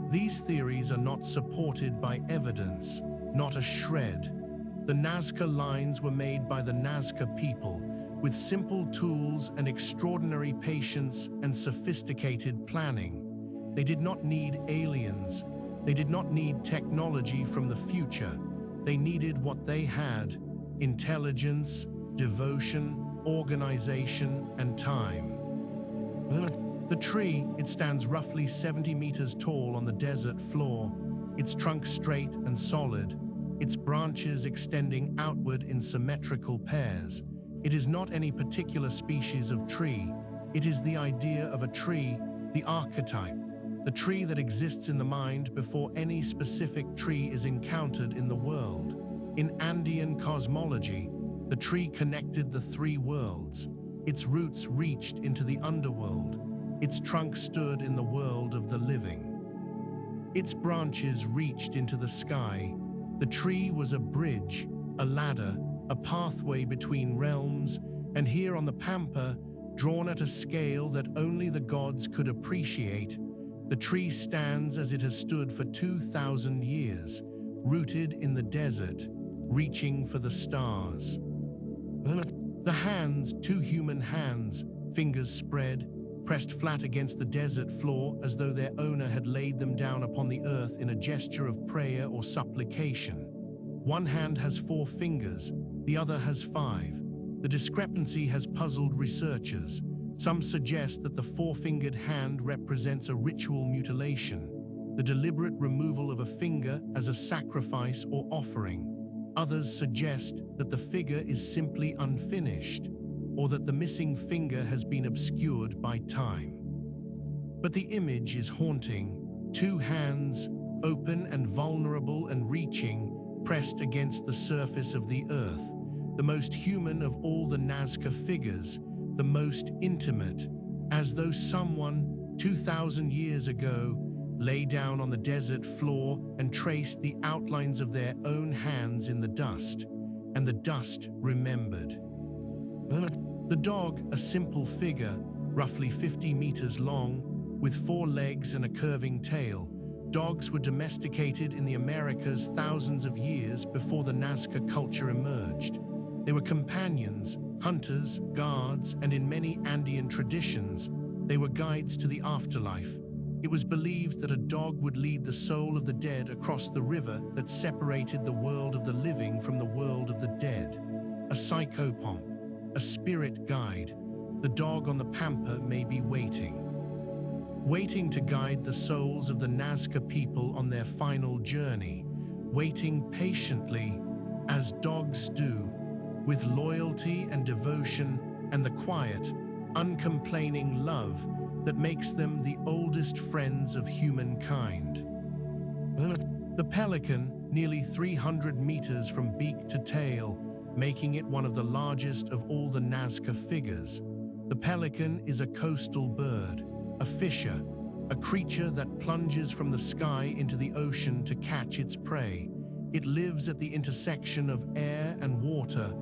These theories are not supported by evidence, not a shred. The Nazca Lines were made by the Nazca people with simple tools and extraordinary patience and sophisticated planning. They did not need aliens. They did not need technology from the future. They needed what they had: intelligence, devotion, organization, and time. The tree, it stands roughly 70 meters tall on the desert floor, its trunk straight and solid, its branches extending outward in symmetrical pairs. It is not any particular species of tree. It is the idea of a tree, the archetype, the tree that exists in the mind before any specific tree is encountered in the world. In Andean cosmology, the tree connected the three worlds. Its roots reached into the underworld. Its trunk stood in the world of the living. Its branches reached into the sky. The tree was a bridge, a ladder, a pathway between realms, and here on the Pampa, drawn at a scale that only the gods could appreciate, the tree stands as it has stood for 2,000 years, rooted in the desert, reaching for the stars. The hands, two human hands, fingers spread, pressed flat against the desert floor as though their owner had laid them down upon the earth in a gesture of prayer or supplication. One hand has 4 fingers, the other has 5. The discrepancy has puzzled researchers. Some suggest that the 4-fingered hand represents a ritual mutilation, the deliberate removal of a finger as a sacrifice or offering. Others suggest that the figure is simply unfinished, or that the missing finger has been obscured by time. But the image is haunting. 2 hands, open and vulnerable and reaching, pressed against the surface of the earth, the most human of all the Nazca figures, the most intimate, as though someone, 2,000 years ago, lay down on the desert floor and traced the outlines of their own hands in the dust, and the dust remembered. The dog, a simple figure, roughly 50 meters long, with 4 legs and a curving tail. Dogs were domesticated in the Americas thousands of years before the Nazca culture emerged. They were companions, hunters, guards, and in many Andean traditions, they were guides to the afterlife. It was believed that a dog would lead the soul of the dead across the river that separated the world of the living from the world of the dead. A psychopomp, a spirit guide. The dog on the Pampa may be waiting to guide the souls of the Nazca people on their final journey, waiting patiently, as dogs do, with loyalty and devotion and the quiet, uncomplaining love that makes them the oldest friends of humankind. The pelican, nearly 300 meters from beak to tail, making it one of the largest of all the Nazca figures. The pelican is a coastal bird, a fisher, a creature that plunges from the sky into the ocean to catch its prey. It lives at the intersection of air and water,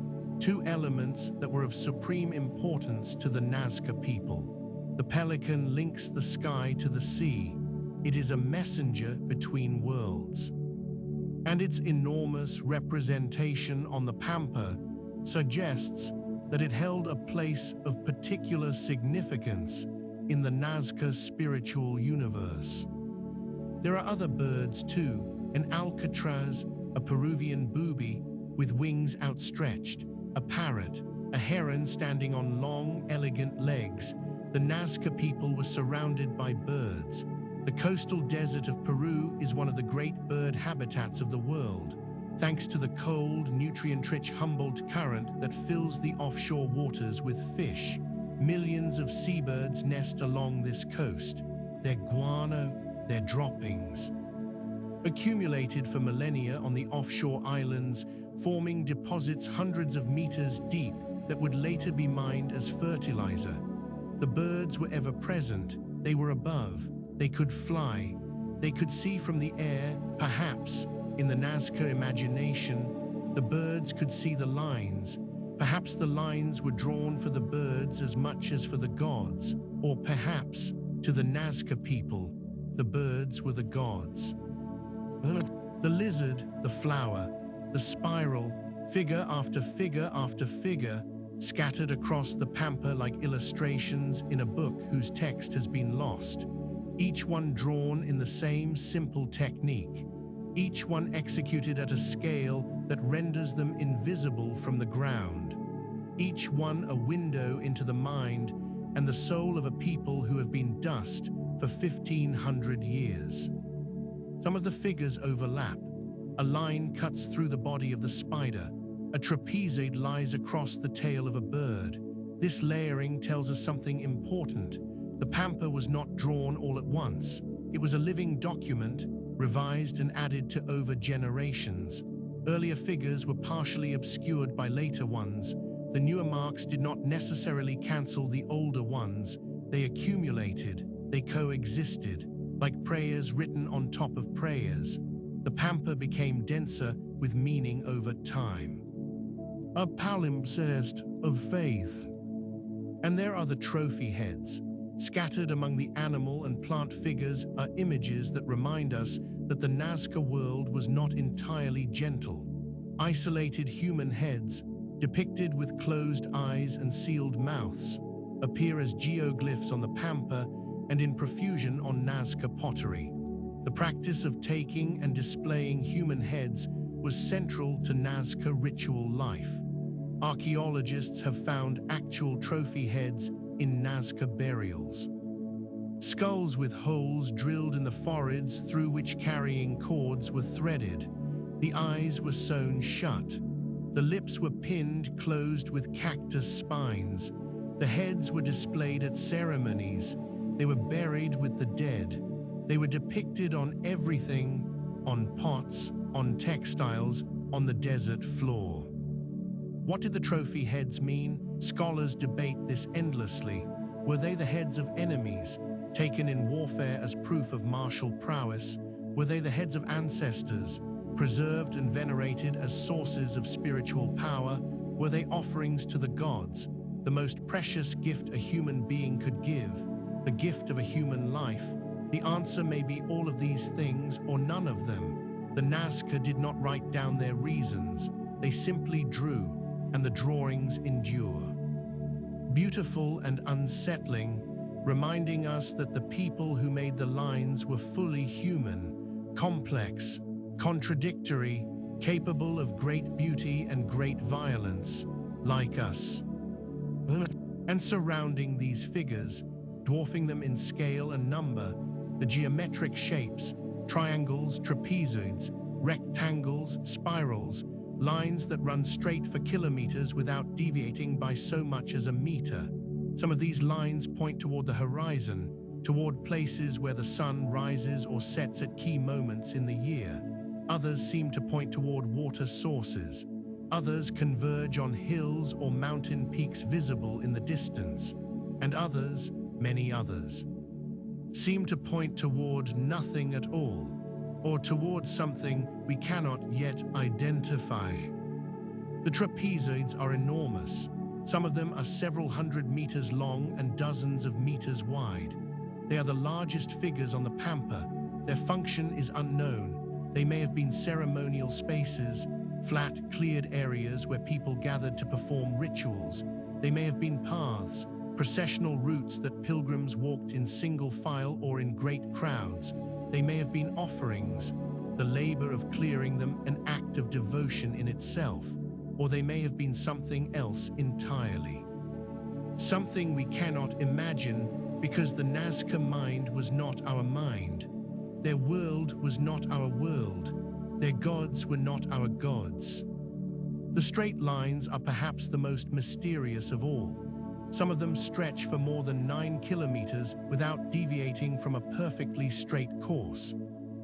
2 elements that were of supreme importance to the Nazca people. The pelican links the sky to the sea. It is a messenger between worlds. And its enormous representation on the Pampa suggests that it held a place of particular significance in the Nazca spiritual universe. There are other birds too, an alcatraz, a Peruvian booby with wings outstretched, a parrot, a heron standing on long, elegant legs. The Nazca people were surrounded by birds. The coastal desert of Peru is one of the great bird habitats of the world, thanks to the cold, nutrient-rich Humboldt Current that fills the offshore waters with fish. Millions of seabirds nest along this coast, their guano, their droppings, accumulated for millennia on the offshore islands, forming deposits hundreds of meters deep that would later be mined as fertilizer. The birds were ever present, they were above, they could fly, they could see from the air, perhaps, in the Nazca imagination, the birds could see the lines. Perhaps the lines were drawn for the birds as much as for the gods, or perhaps, to the Nazca people, the birds were the gods. The lizard, the flower, the spiral, figure after figure after figure, scattered across the Pampa like illustrations in a book whose text has been lost, each one drawn in the same simple technique, each one executed at a scale that renders them invisible from the ground. each one a window into the mind and the soul of a people who have been dust for 1,500 years. Some of the figures overlap. A line cuts through the body of the spider. A trapezoid lies across the tail of a bird. This layering tells us something important. The Pampa was not drawn all at once. It was a living document, revised and added to over generations. Earlier figures were partially obscured by later ones. The newer marks did not necessarily cancel the older ones. They accumulated, they coexisted, like prayers written on top of prayers. The Pampa became denser with meaning over time. A palimpsest of faith. And there are the trophy heads. Scattered among the animal and plant figures are images that remind us that the Nazca world was not entirely gentle. Isolated human heads, depicted with closed eyes and sealed mouths, appear as geoglyphs on the Pampa and in profusion on Nazca pottery. The practice of taking and displaying human heads was central to Nazca ritual life. Archaeologists have found actual trophy heads in Nazca burials. Skulls with holes drilled in the foreheads through which carrying cords were threaded. The eyes were sewn shut. The lips were pinned closed with cactus spines. The heads were displayed at ceremonies. They were buried with the dead. They were depicted on everything, on pots, on textiles, on the desert floor. What did the trophy heads mean? Scholars debate this endlessly. Were they the heads of enemies, taken in warfare as proof of martial prowess? Were they the heads of ancestors, preserved and venerated as sources of spiritual power? Were they offerings to the gods, the most precious gift a human being could give, the gift of a human life? The answer may be all of these things or none of them. The Nazca did not write down their reasons. They simply drew, and the drawings endure. Beautiful and unsettling, reminding us that the people who made the lines were fully human, complex, contradictory, capable of great beauty and great violence, like us. And surrounding these figures, dwarfing them in scale and number, the geometric shapes, triangles, trapezoids, rectangles, spirals, lines that run straight for kilometers without deviating by so much as a meter. Some of these lines point toward the horizon, toward places where the sun rises or sets at key moments in the year. Others seem to point toward water sources. Others converge on hills or mountain peaks visible in the distance. And others, many others, seem to point toward nothing at all, or towards something we cannot yet identify. The trapezoids are enormous. Some of them are several hundred meters long and dozens of meters wide. They are the largest figures on the Pampa. Their function is unknown. They may have been ceremonial spaces, flat, cleared areas where people gathered to perform rituals. They may have been paths, processional routes that pilgrims walked in single file or in great crowds. They may have been offerings, the labor of clearing them an act of devotion in itself, or they may have been something else entirely. Something we cannot imagine because the Nazca mind was not our mind. Their world was not our world. Their gods were not our gods. The straight lines are perhaps the most mysterious of all. Some of them stretch for more than 9 kilometers without deviating from a perfectly straight course.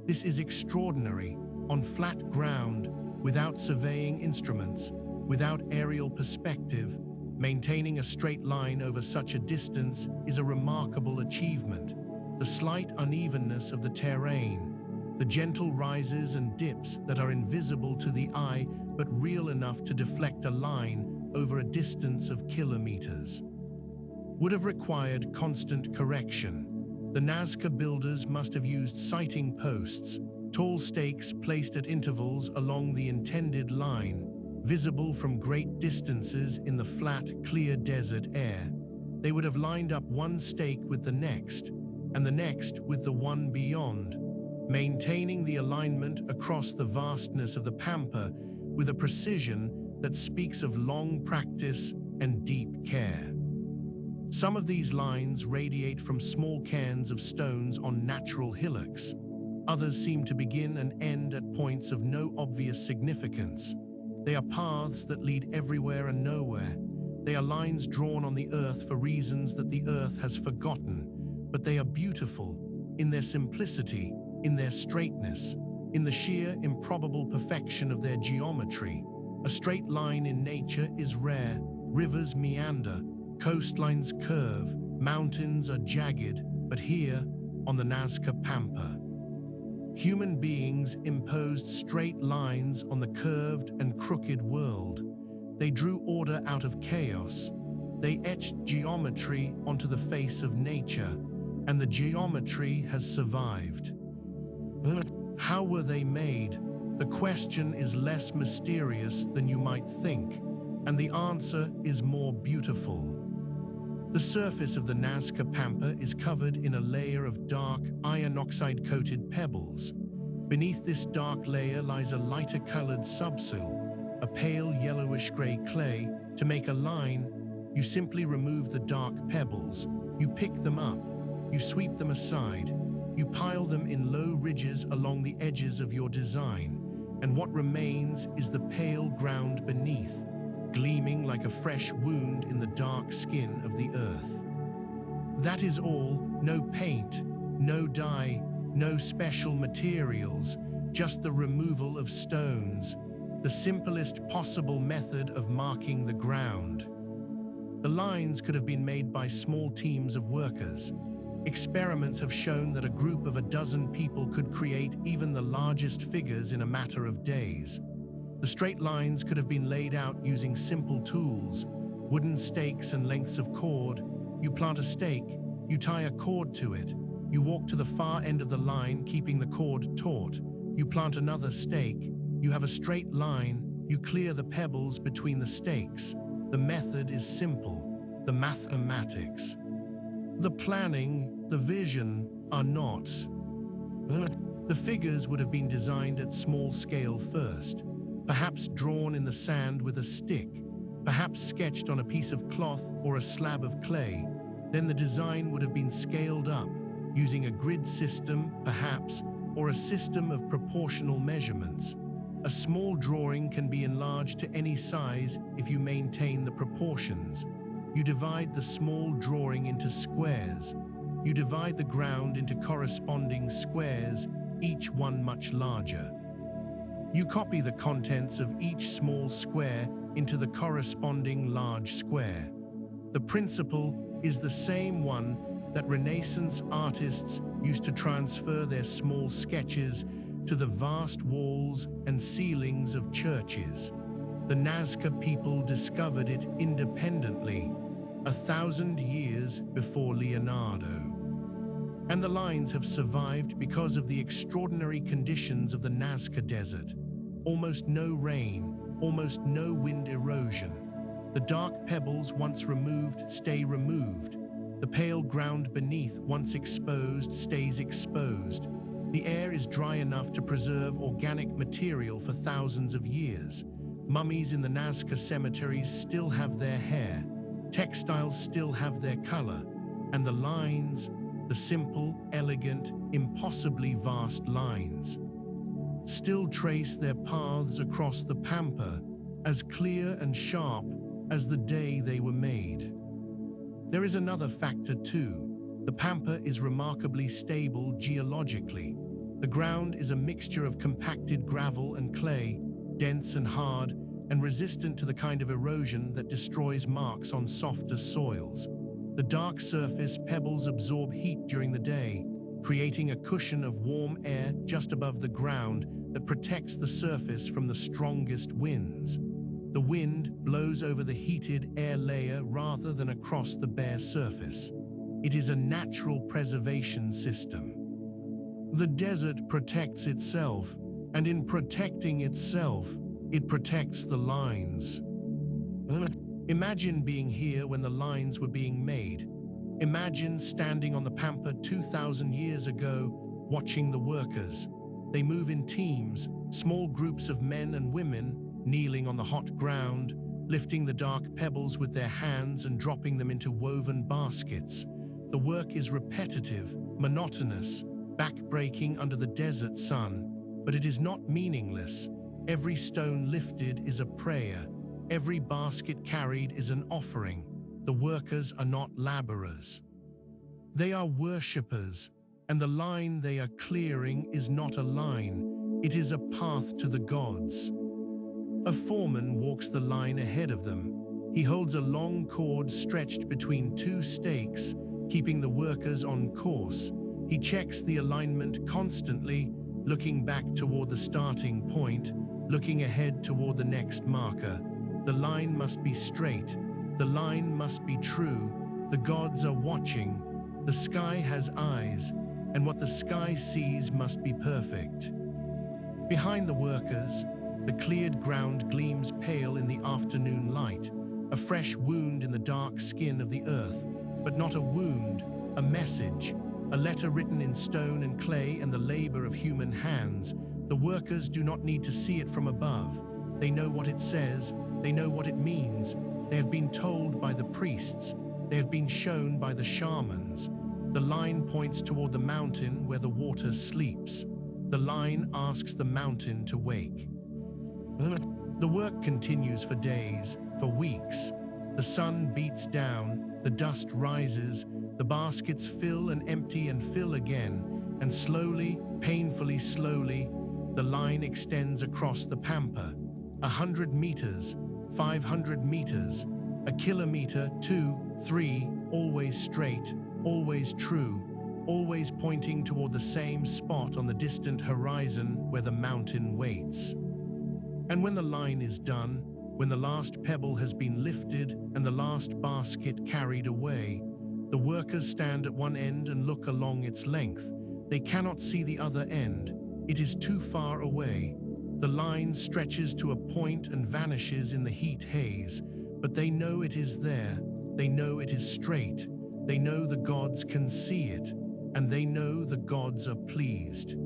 This is extraordinary, on flat ground, without surveying instruments, without aerial perspective. Maintaining a straight line over such a distance is a remarkable achievement. The slight unevenness of the terrain, the gentle rises and dips that are invisible to the eye but real enough to deflect a line over a distance of kilometers, would have required constant correction. The Nazca builders must have used sighting posts, tall stakes placed at intervals along the intended line, visible from great distances in the flat, clear desert air. They would have lined up one stake with the next, and the next with the one beyond, maintaining the alignment across the vastness of the Pampa with a precision that speaks of long practice and deep care. Some of these lines radiate from small cairns of stones on natural hillocks. Others seem to begin and end at points of no obvious significance. They are paths that lead everywhere and nowhere. They are lines drawn on the earth for reasons that the earth has forgotten, but they are beautiful in their simplicity, in their straightness, in the sheer improbable perfection of their geometry. A straight line in nature is rare. Rivers meander, coastlines curve, mountains are jagged, but here, on the Nazca Pampa, human beings imposed straight lines on the curved and crooked world. They drew order out of chaos. They etched geometry onto the face of nature, and the geometry has survived. How were they made? The question is less mysterious than you might think, and the answer is more beautiful. The surface of the Nazca Pampa is covered in a layer of dark, iron oxide-coated pebbles. Beneath this dark layer lies a lighter-colored subsoil, a pale yellowish-gray clay. To make a line, you simply remove the dark pebbles. You pick them up. You sweep them aside. You pile them in low ridges along the edges of your design, and what remains is the pale ground beneath, gleaming like a fresh wound in the dark skin of the earth. That is all. No paint, no dye, no special materials, just the removal of stones, the simplest possible method of marking the ground. The lines could have been made by small teams of workers. Experiments have shown that a group of a dozen people could create even the largest figures in a matter of days. The straight lines could have been laid out using simple tools, wooden stakes and lengths of cord. You plant a stake, you tie a cord to it, you walk to the far end of the line keeping the cord taut. You plant another stake, you have a straight line, you clear the pebbles between the stakes. The method is simple, the mathematics. The planning, the vision are not. The figures would have been designed at small scale first, perhaps drawn in the sand with a stick, perhaps sketched on a piece of cloth or a slab of clay. Then the design would have been scaled up, using a grid system, perhaps, or a system of proportional measurements. A small drawing can be enlarged to any size if you maintain the proportions. You divide the small drawing into squares. You divide the ground into corresponding squares, each one much larger. You copy the contents of each small square into the corresponding large square. The principle is the same one that Renaissance artists used to transfer their small sketches to the vast walls and ceilings of churches. The Nazca people discovered it independently, 1,000 years before Leonardo. And the lines have survived because of the extraordinary conditions of the Nazca Desert. Almost no rain, almost no wind erosion. The dark pebbles once removed stay removed. The pale ground beneath, once exposed, stays exposed. The air is dry enough to preserve organic material for thousands of years. Mummies in the Nazca cemeteries still have their hair. Textiles still have their color. And the lines, the simple, elegant, impossibly vast lines, still trace their paths across the Pampa, as clear and sharp as the day they were made. There is another factor too. The Pampa is remarkably stable geologically. The ground is a mixture of compacted gravel and clay, dense and hard, and resistant to the kind of erosion that destroys marks on softer soils. The dark surface pebbles absorb heat during the day, creating a cushion of warm air just above the ground that protects the surface from the strongest winds. The wind blows over the heated air layer rather than across the bare surface. It is a natural preservation system. The desert protects itself, and in protecting itself, it protects the lines. Imagine being here when the lines were being made. Imagine standing on the Pampa 2,000 years ago, watching the workers. They move in teams, small groups of men and women, kneeling on the hot ground, lifting the dark pebbles with their hands and dropping them into woven baskets. The work is repetitive, monotonous, back-breaking under the desert sun, but it is not meaningless. Every stone lifted is a prayer. Every basket carried is an offering. The workers are not laborers. They are worshippers, and the line they are clearing is not a line, it is a path to the gods. A foreman walks the line ahead of them. He holds a long cord stretched between two stakes, keeping the workers on course. He checks the alignment constantly, looking back toward the starting point, looking ahead toward the next marker. The line must be straight. The line must be true. The gods are watching. The sky has eyes, and what the sky sees must be perfect. Behind the workers, the cleared ground gleams pale in the afternoon light, a fresh wound in the dark skin of the earth, but not a wound, a message, a letter written in stone and clay and the labor of human hands. The workers do not need to see it from above. They know what it says, they know what it means. They have been told by the priests, they have been shown by the shamans. The line points toward the mountain where the water sleeps. The line asks the mountain to wake. The work continues for days, for weeks. The sun beats down, the dust rises, the baskets fill and empty and fill again, and slowly, painfully slowly, the line extends across the Pampa. 100 meters, 500 meters, a kilometer, 2, 3, always straight, always true, always pointing toward the same spot on the distant horizon where the mountain waits. And when the line is done, when the last pebble has been lifted and the last basket carried away, the workers stand at one end and look along its length. They cannot see the other end. It is too far away. The line stretches to a point and vanishes in the heat haze, but they know it is there. They know it is straight. They know the gods can see it, and they know the gods are pleased.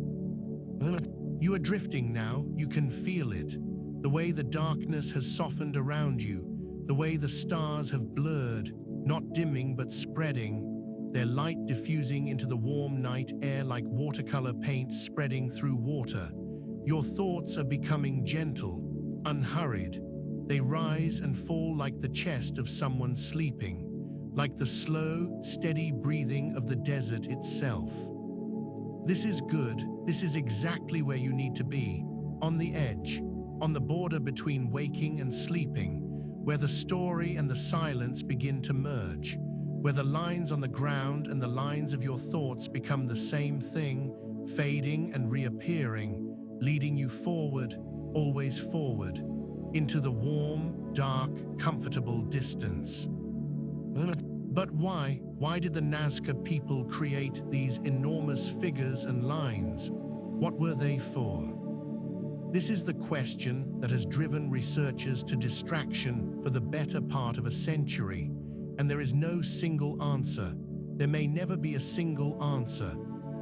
You are drifting now, you can feel it. The way the darkness has softened around you, the way the stars have blurred, not dimming but spreading, their light diffusing into the warm night air like watercolor paint spreading through water. Your thoughts are becoming gentle, unhurried. They rise and fall like the chest of someone sleeping, like the slow, steady breathing of the desert itself. This is good. This is exactly where you need to be, on the edge, on the border between waking and sleeping, where the story and the silence begin to merge, where the lines on the ground and the lines of your thoughts become the same thing, fading and reappearing, leading you forward, always forward, into the warm, dark, comfortable distance. But why? Why did the Nazca people create these enormous figures and lines? What were they for? This is the question that has driven researchers to distraction for the better part of a century, and there is no single answer. There may never be a single answer,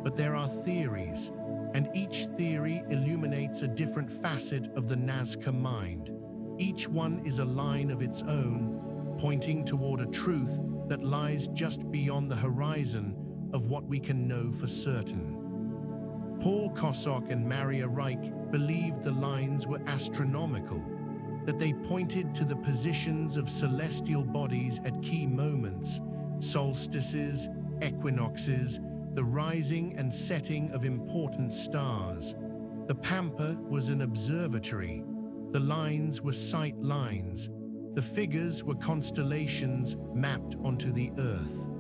but there are theories, and each theory illuminates a different facet of the Nazca mind. Each one is a line of its own, pointing toward a truth that lies just beyond the horizon of what we can know for certain. Paul Kosok and Maria Reiche believed the lines were astronomical, that they pointed to the positions of celestial bodies at key moments, solstices, equinoxes, the rising and setting of important stars. The Pampa was an observatory. The lines were sight lines. The figures were constellations mapped onto the earth.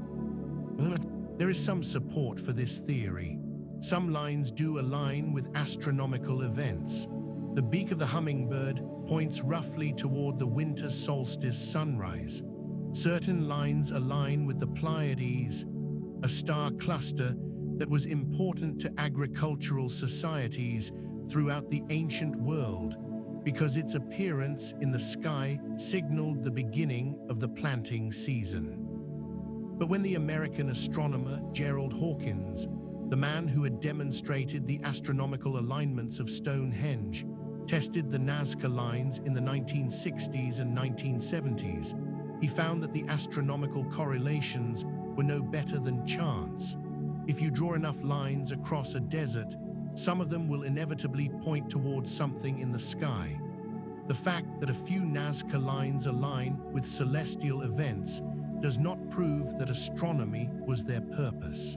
There is some support for this theory. Some lines do align with astronomical events. The beak of the hummingbird points roughly toward the winter solstice sunrise. Certain lines align with the Pleiades, a star cluster that was important to agricultural societies throughout the ancient world, because its appearance in the sky signaled the beginning of the planting season. But when the American astronomer Gerald Hawkins, the man who had demonstrated the astronomical alignments of Stonehenge, tested the Nazca lines in the 1960s and 1970s, he found that the astronomical correlations were no better than chance. If you draw enough lines across a desert, some of them will inevitably point towards something in the sky. The fact that a few Nazca lines align with celestial events does not prove that astronomy was their purpose.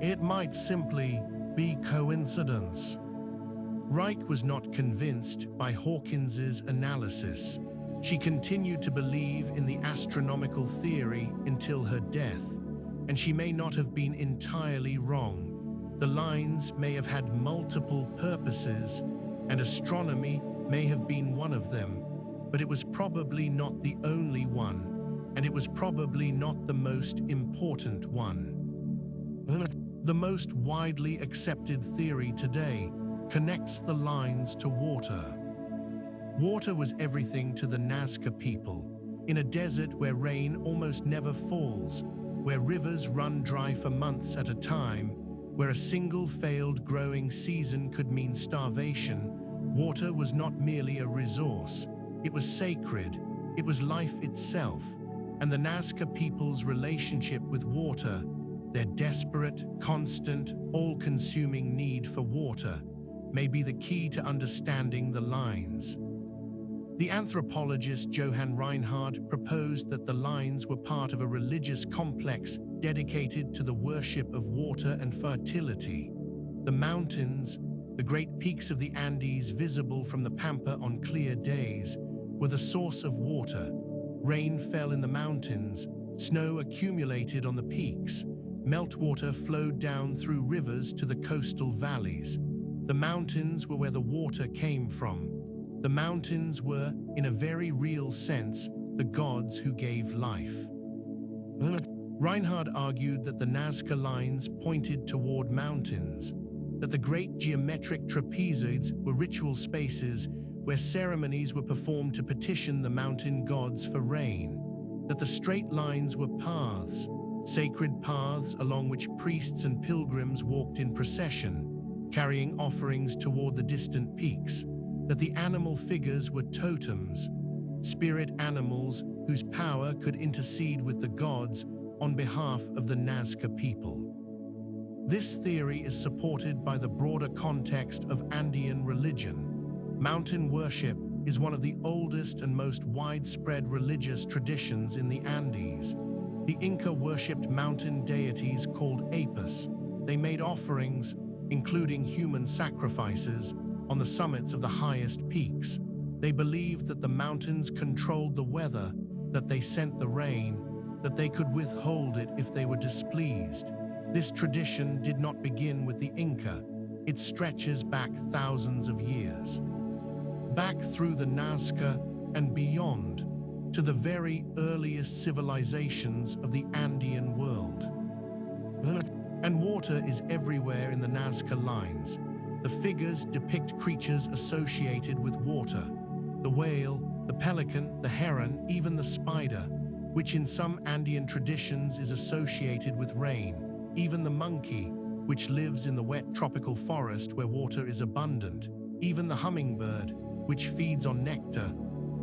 It might simply be coincidence. Reiche was not convinced by Hawkins's analysis. She continued to believe in the astronomical theory until her death, and she may not have been entirely wrong. The lines may have had multiple purposes, and astronomy may have been one of them, but it was probably not the only one, and it was probably not the most important one. The most widely accepted theory today connects the lines to water. Water was everything to the Nazca people. In a desert where rain almost never falls, where rivers run dry for months at a time, where a single failed growing season could mean starvation, water was not merely a resource. It was sacred. It was life itself. And the Nazca people's relationship with water, their desperate, constant, all-consuming need for water, may be the key to understanding the lines. The anthropologist Johann Reinhard proposed that the lines were part of a religious complex dedicated to the worship of water and fertility. The mountains, the great peaks of the Andes visible from the Pampa on clear days, were the source of water. Rain fell in the mountains, snow accumulated on the peaks, meltwater flowed down through rivers to the coastal valleys. The mountains were where the water came from. The mountains were, in a very real sense, the gods who gave life. Reinhard argued that the Nazca lines pointed toward mountains, that the great geometric trapezoids were ritual spaces where ceremonies were performed to petition the mountain gods for rain, that the straight lines were paths, sacred paths along which priests and pilgrims walked in procession, carrying offerings toward the distant peaks, that the animal figures were totems, spirit animals whose power could intercede with the gods on behalf of the Nazca people. This theory is supported by the broader context of Andean religion. Mountain worship is one of the oldest and most widespread religious traditions in the Andes. The Inca worshipped mountain deities called Apis. They made offerings, including human sacrifices, on the summits of the highest peaks. They believed that the mountains controlled the weather, that they sent the rain, that they could withhold it if they were displeased. This tradition did not begin with the Inca. It stretches back thousands of years. Back through the Nazca and beyond, to the very earliest civilizations of the Andean world. And water is everywhere in the Nazca lines. The figures depict creatures associated with water. The whale, the pelican, the heron, even the spider, which in some Andean traditions is associated with rain. Even the monkey, which lives in the wet tropical forest where water is abundant. Even the hummingbird, which feeds on nectar,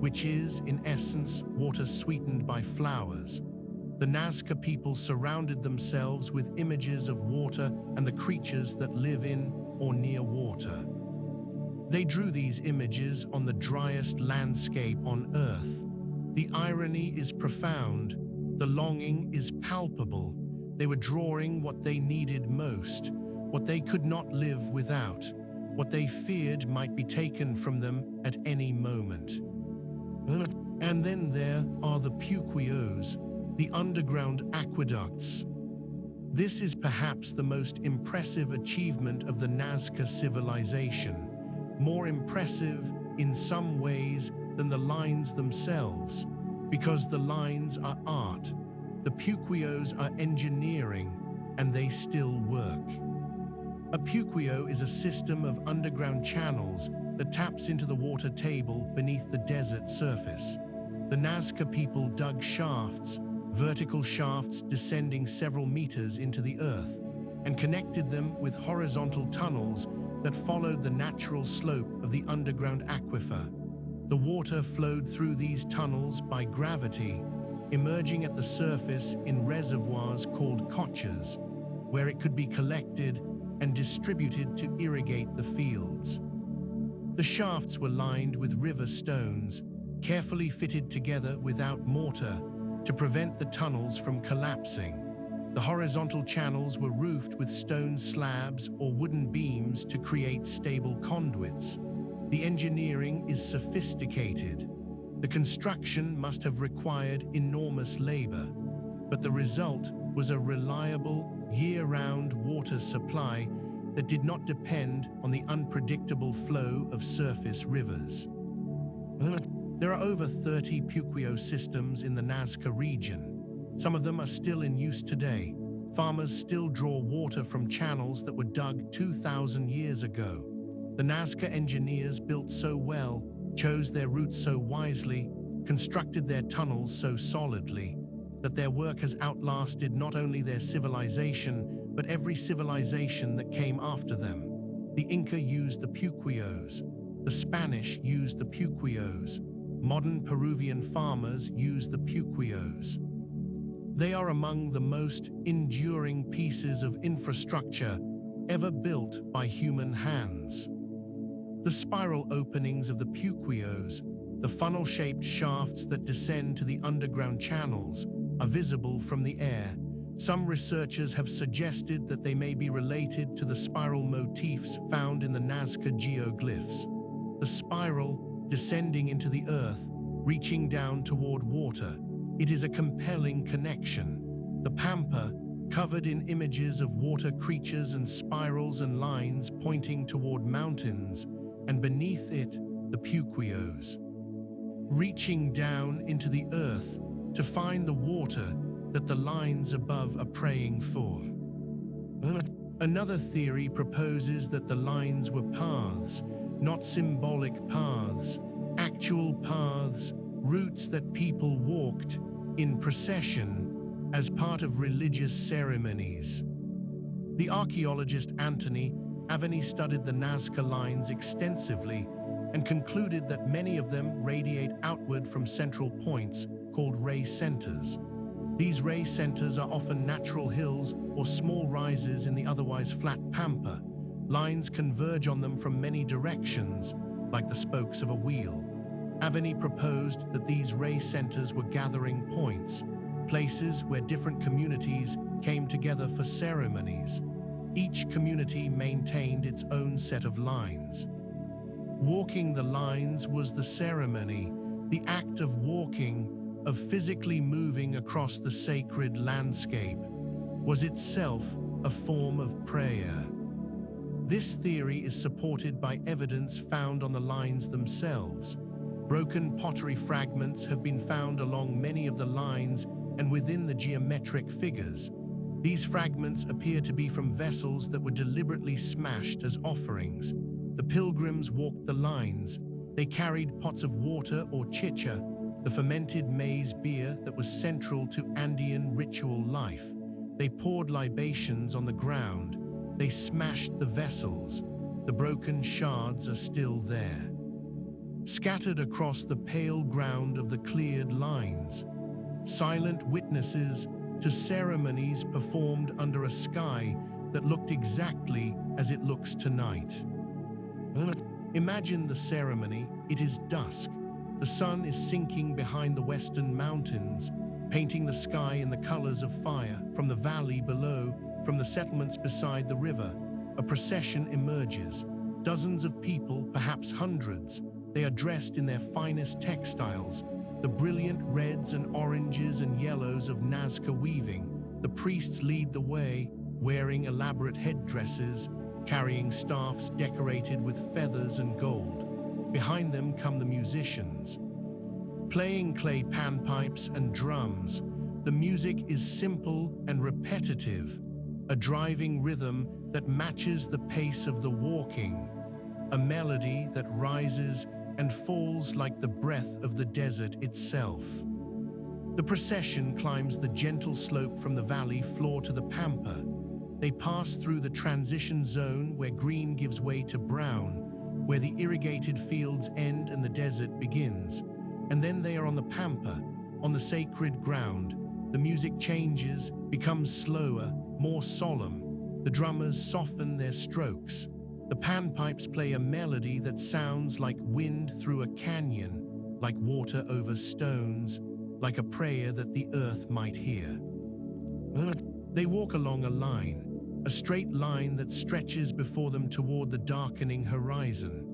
which is, in essence, water sweetened by flowers. The Nazca people surrounded themselves with images of water and the creatures that live in or near water. They drew these images on the driest landscape on Earth. The irony is profound. The longing is palpable. They were drawing what they needed most, what they could not live without, what they feared might be taken from them at any moment. And then there are the puquios, the underground aqueducts. This is perhaps the most impressive achievement of the Nazca civilization, more impressive in some ways than the lines themselves, because the lines are art, the puquios are engineering, and they still work. A puquio is a system of underground channels that taps into the water table beneath the desert surface. The Nazca people dug shafts, vertical shafts descending several meters into the earth, and connected them with horizontal tunnels that followed the natural slope of the underground aquifer. The water flowed through these tunnels by gravity, emerging at the surface in reservoirs called coches, where it could be collected and distributed to irrigate the fields. The shafts were lined with river stones, carefully fitted together without mortar to prevent the tunnels from collapsing. The horizontal channels were roofed with stone slabs or wooden beams to create stable conduits. The engineering is sophisticated. The construction must have required enormous labor, but the result was a reliable, year-round water supply that did not depend on the unpredictable flow of surface rivers. There are over 30 Puquio systems in the Nazca region. Some of them are still in use today. Farmers still draw water from channels that were dug 2,000 years ago. The Nazca engineers built so well, chose their routes so wisely, constructed their tunnels so solidly, that their work has outlasted not only their civilization, but every civilization that came after them. The Inca used the Puquios. The Spanish used the Puquios. Modern Peruvian farmers use the Puquios. They are among the most enduring pieces of infrastructure ever built by human hands. The spiral openings of the Puquios, the funnel-shaped shafts that descend to the underground channels, are visible from the air. Some researchers have suggested that they may be related to the spiral motifs found in the Nazca geoglyphs. The spiral descending into the earth, reaching down toward water. It is a compelling connection. The Pampa, covered in images of water creatures and spirals and lines pointing toward mountains, and beneath it, the Puquios, reaching down into the earth to find the water that the lines above are praying for. Another theory proposes that the lines were paths, not symbolic paths, actual paths, routes that people walked in procession as part of religious ceremonies. The archaeologist Anthony Aveni studied the Nazca Lines extensively and concluded that many of them radiate outward from central points called ray centers. These ray centers are often natural hills or small rises in the otherwise flat Pampa. Lines converge on them from many directions, like the spokes of a wheel. Aveni proposed that these ray centers were gathering points, places where different communities came together for ceremonies. Each community maintained its own set of lines. Walking the lines was the ceremony, the act of walking, of physically moving across the sacred landscape, was itself a form of prayer. This theory is supported by evidence found on the lines themselves. Broken pottery fragments have been found along many of the lines and within the geometric figures. These fragments appear to be from vessels that were deliberately smashed as offerings. The pilgrims walked the lines. They carried pots of water or chicha, the fermented maize beer that was central to Andean ritual life. They poured libations on the ground. They smashed the vessels. The broken shards are still there, scattered across the pale ground of the cleared lines. Silent witnesses to ceremonies performed under a sky that looked exactly as it looks tonight. Imagine the ceremony. It is dusk. The sun is sinking behind the western mountains, painting the sky in the colors of fire. From the valley below, from the settlements beside the river, a procession emerges. Dozens of people, perhaps hundreds. They are dressed in their finest textiles, the brilliant reds and oranges and yellows of Nazca weaving. The priests lead the way, wearing elaborate headdresses, carrying staffs decorated with feathers and gold. Behind them come the musicians, playing clay panpipes and drums. The music is simple and repetitive, a driving rhythm that matches the pace of the walking, a melody that rises and falls like the breath of the desert itself. The procession climbs the gentle slope from the valley floor to the Pampa. They pass through the transition zone where green gives way to brown, where the irrigated fields end and the desert begins. And then they are on the Pampa, on the sacred ground. The music changes, becomes slower, more solemn. The drummers soften their strokes. The panpipes play a melody that sounds like wind through a canyon, like water over stones, like a prayer that the earth might hear. They walk along a line, a straight line that stretches before them toward the darkening horizon.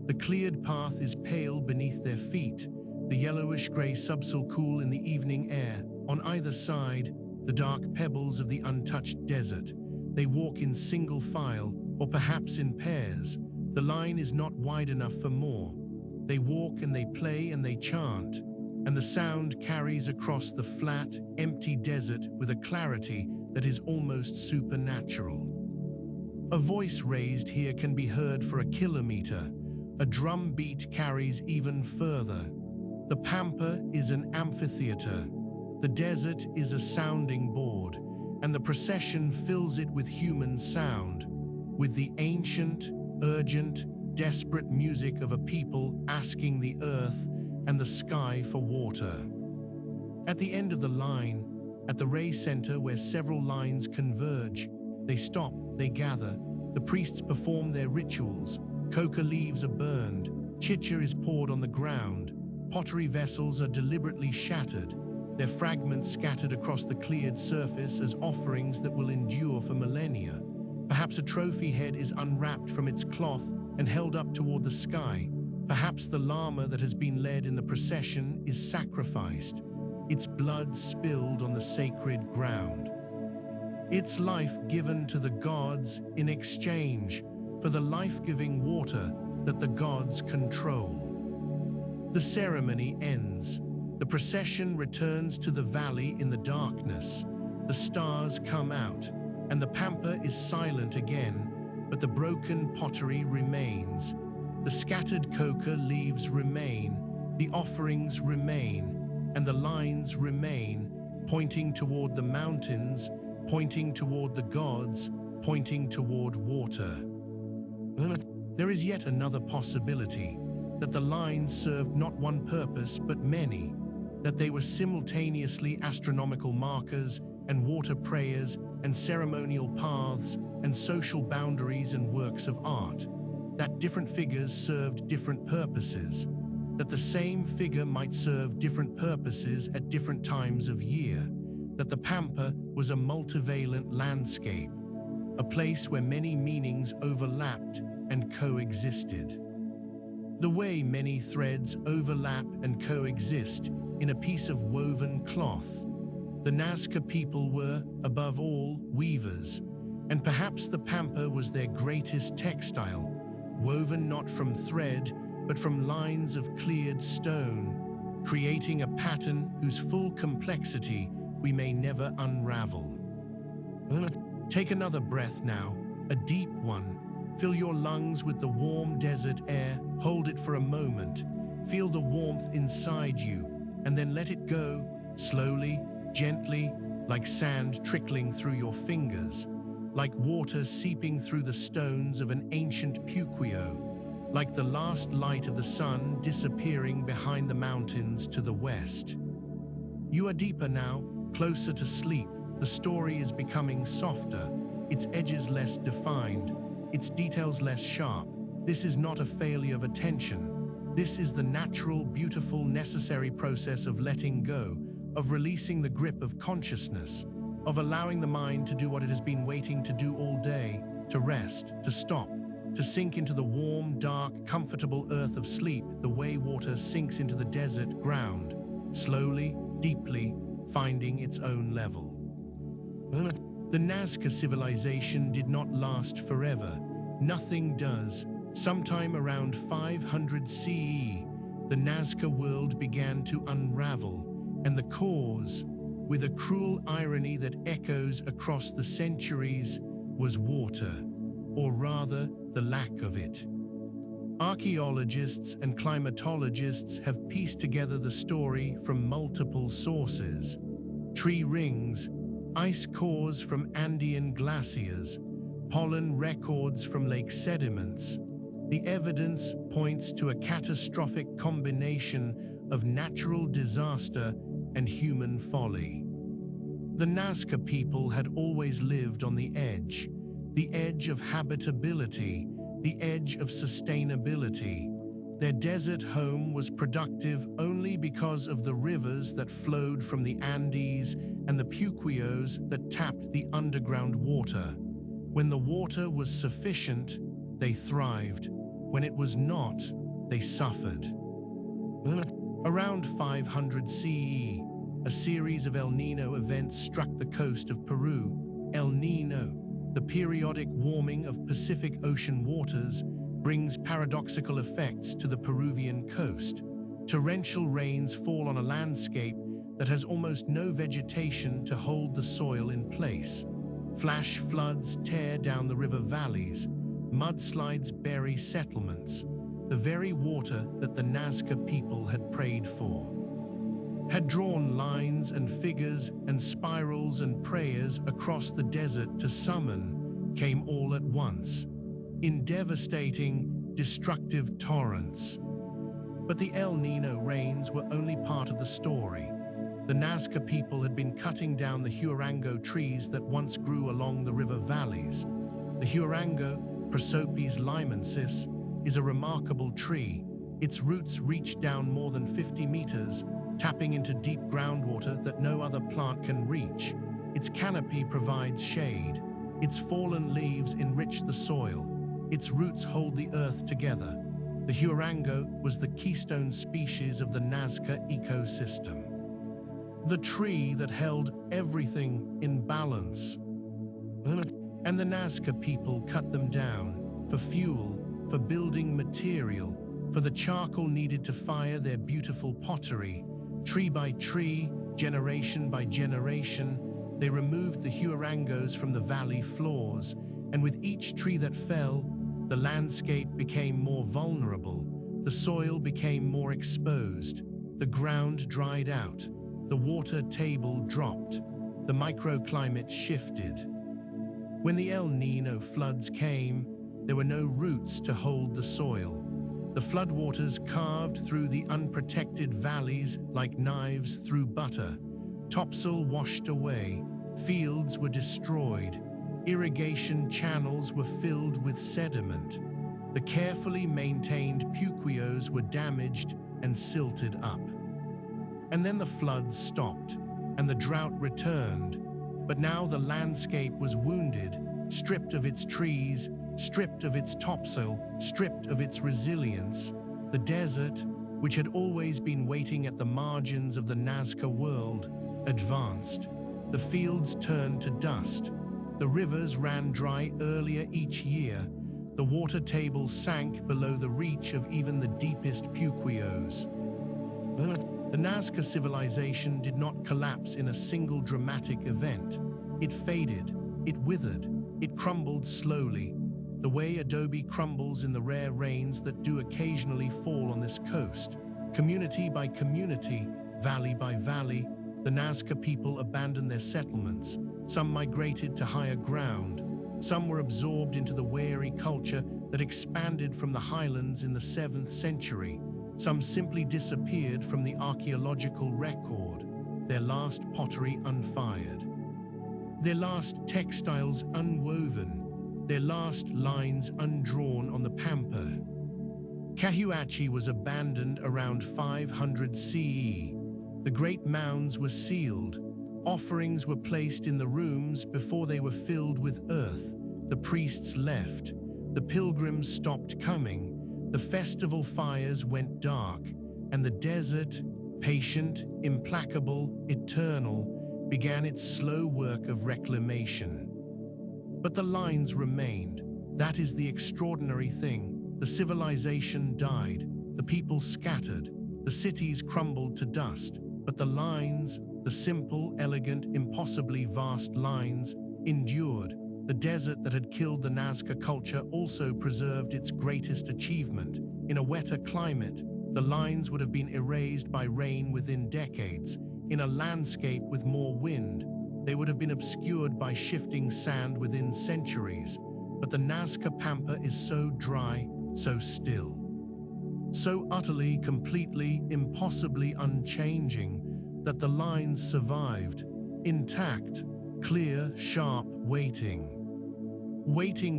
The cleared path is pale beneath their feet, the yellowish-gray subsoil cool in the evening air. On either side, the dark pebbles of the untouched desert. They walk in single file, or perhaps in pairs. The line is not wide enough for more. They walk and they play and they chant, and the sound carries across the flat, empty desert with a clarity that is almost supernatural. A voice raised here can be heard for a kilometer. A drum beat carries even further. The Pampa is an amphitheater. The desert is a sounding board, and the procession fills it with human sound, with the ancient, urgent, desperate music of a people asking the earth and the sky for water. At the end of the line, at the Reiche center where several lines converge, they stop, they gather. The priests perform their rituals. Coca leaves are burned. Chicha is poured on the ground. Pottery vessels are deliberately shattered, their fragments scattered across the cleared surface as offerings that will endure for millennia. Perhaps a trophy head is unwrapped from its cloth and held up toward the sky. Perhaps the llama that has been led in the procession is sacrificed, its blood spilled on the sacred ground. Its life given to the gods in exchange for the life-giving water that the gods control. The ceremony ends. The procession returns to the valley in the darkness. The stars come out, and the Pampa is silent again, but the broken pottery remains. The scattered coca leaves remain, the offerings remain, and the lines remain, pointing toward the mountains, pointing toward the gods, pointing toward water. There is yet another possibility, that the lines served not one purpose but many, that they were simultaneously astronomical markers and water prayers and ceremonial paths and social boundaries and works of art, that different figures served different purposes, that the same figure might serve different purposes at different times of year, that the Pampa was a multivalent landscape, a place where many meanings overlapped and coexisted. The way many threads overlap and coexist in a piece of woven cloth. The Nazca people were, above all, weavers, and perhaps the Pampa was their greatest textile, woven not from thread, but from lines of cleared stone, creating a pattern whose full complexity we may never unravel. Take another breath now, a deep one. Fill your lungs with the warm desert air, hold it for a moment, feel the warmth inside you, and then let it go, slowly, gently, like sand trickling through your fingers, like water seeping through the stones of an ancient puquio, like the last light of the sun disappearing behind the mountains to the west. You are deeper now, closer to sleep. The story is becoming softer, its edges less defined, its details less sharp. This is not a failure of attention. This is the natural, beautiful, necessary process of letting go, of releasing the grip of consciousness, of allowing the mind to do what it has been waiting to do all day, to rest, to stop, to sink into the warm, dark, comfortable earth of sleep, the way water sinks into the desert ground, slowly, deeply, finding its own level. The Nazca civilization did not last forever. Nothing does. Sometime around 500 CE, the Nazca world began to unravel, and the cause, with a cruel irony that echoes across the centuries, was water, or rather, the lack of it. Archaeologists and climatologists have pieced together the story from multiple sources. Tree rings, ice cores from Andean glaciers, pollen records from lake sediments. The evidence points to a catastrophic combination of natural disaster and human folly. The Nazca people had always lived on the edge of habitability, the edge of sustainability. Their desert home was productive only because of the rivers that flowed from the Andes and the puquios that tapped the underground water. When the water was sufficient, they thrived. When it was not, they suffered. Around 500 CE, a series of El Niño events struck the coast of Peru. El Niño, the periodic warming of Pacific Ocean waters, brings paradoxical effects to the Peruvian coast. Torrential rains fall on a landscape that has almost no vegetation to hold the soil in place. Flash floods tear down the river valleys. Mudslides bury settlements. The very water that the Nazca people had prayed for, had drawn lines and figures and spirals and prayers across the desert to summon, came all at once, in devastating, destructive torrents. But the El Niño rains were only part of the story. The Nazca people had been cutting down the Huarango trees that once grew along the river valleys. The Huarango, Prosopis limensis, is a remarkable tree. Its roots reach down more than 50 meters, tapping into deep groundwater that no other plant can reach. Its canopy provides shade. Its fallen leaves enrich the soil. Its roots hold the earth together. The Huarango was the keystone species of the Nazca ecosystem. The tree that held everything in balance. And the Nazca people cut them down for fuel, for building material, for the charcoal needed to fire their beautiful pottery. Tree by tree, generation by generation, they removed the Huarangos from the valley floors, and with each tree that fell, the landscape became more vulnerable, the soil became more exposed, the ground dried out, the water table dropped, the microclimate shifted. When the El Niño floods came, there were no roots to hold the soil. The floodwaters carved through the unprotected valleys like knives through butter. Topsoil washed away, fields were destroyed, irrigation channels were filled with sediment. The carefully maintained puquios were damaged and silted up. And then the floods stopped, and the drought returned. But now the landscape was wounded, stripped of its trees, stripped of its topsoil, stripped of its resilience. The desert, which had always been waiting at the margins of the Nazca world, advanced. The fields turned to dust. The rivers ran dry earlier each year. The water table sank below the reach of even the deepest puquios. The Nazca civilization did not collapse in a single dramatic event. It faded, it withered, it crumbled slowly, the way adobe crumbles in the rare rains that do occasionally fall on this coast. Community by community, valley by valley, the Nazca people abandoned their settlements. Some migrated to higher ground. Some were absorbed into the wary culture that expanded from the highlands in the 7th century. Some simply disappeared from the archaeological record, their last pottery unfired, their last textiles unwoven, their last lines undrawn on the Pampa. Cahuachi was abandoned around 500 CE. The great mounds were sealed. Offerings were placed in the rooms before they were filled with earth. The priests left. The pilgrims stopped coming. The festival fires went dark, and the desert, patient, implacable, eternal, began its slow work of reclamation. But the lines remained. That is the extraordinary thing. The civilization died. The people scattered. The cities crumbled to dust. But the lines, the simple, elegant, impossibly vast lines, endured. The desert that had killed the Nazca culture also preserved its greatest achievement. In a wetter climate, the lines would have been erased by rain within decades. In a landscape with more wind, they would have been obscured by shifting sand within centuries. But the Nazca Pampa is so dry, so still, so utterly, completely, impossibly unchanging that the lines survived, intact, clear, sharp, waiting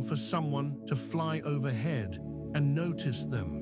for someone to fly overhead and notice them.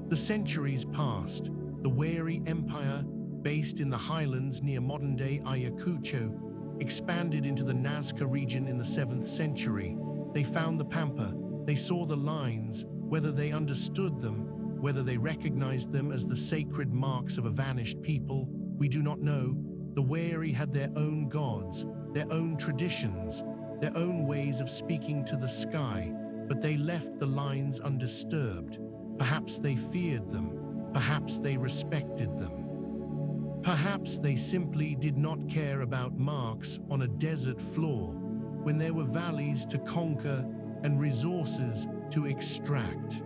The centuries passed. The wary empire, based in the highlands near modern-day Ayacucho, expanded into the Nazca region in the 7th century. They found the Pampa. They saw the lines. Whether they understood them, whether they recognized them as the sacred marks of a vanished people, we do not know. The wary had their own gods, their own traditions, their own ways of speaking to the sky, but they left the lines undisturbed. Perhaps they feared them, perhaps they respected them. Perhaps they simply did not care about marks on a desert floor when there were valleys to conquer and resources to extract.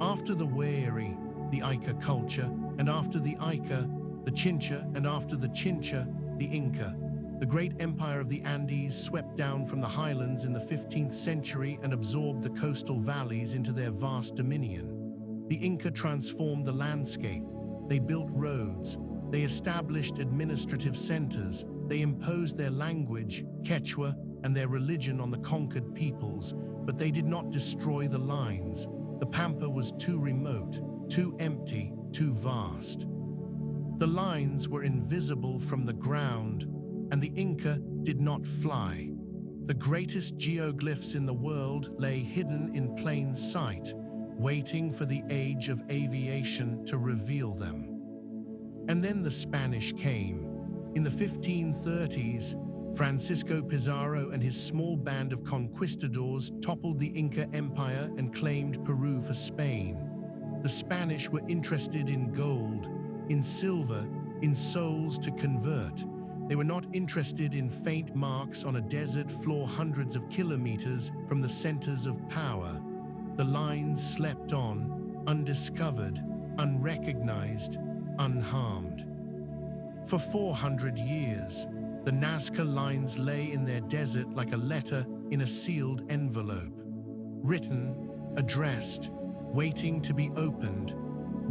After the wary, the Ica culture, and after the Ica, the Chincha, and after the Chincha, the Inca. The great empire of the Andes swept down from the highlands in the 15th century and absorbed the coastal valleys into their vast dominion. The Inca transformed the landscape. They built roads. They established administrative centers. They imposed their language, Quechua, and their religion on the conquered peoples, but they did not destroy the lines. The Pampa was too remote, too empty, too vast. The lines were invisible from the ground, and the Inca did not fly. The greatest geoglyphs in the world lay hidden in plain sight, waiting for the age of aviation to reveal them. And then the Spanish came. In the 1530s, Francisco Pizarro and his small band of conquistadors toppled the Inca Empire and claimed Peru for Spain. The Spanish were interested in gold, in silver, in souls to convert. They were not interested in faint marks on a desert floor hundreds of kilometers from the centers of power. The lines slept on, undiscovered, unrecognized, unharmed. For 400 years, the Nazca Lines lay in their desert like a letter in a sealed envelope, written, addressed, waiting to be opened,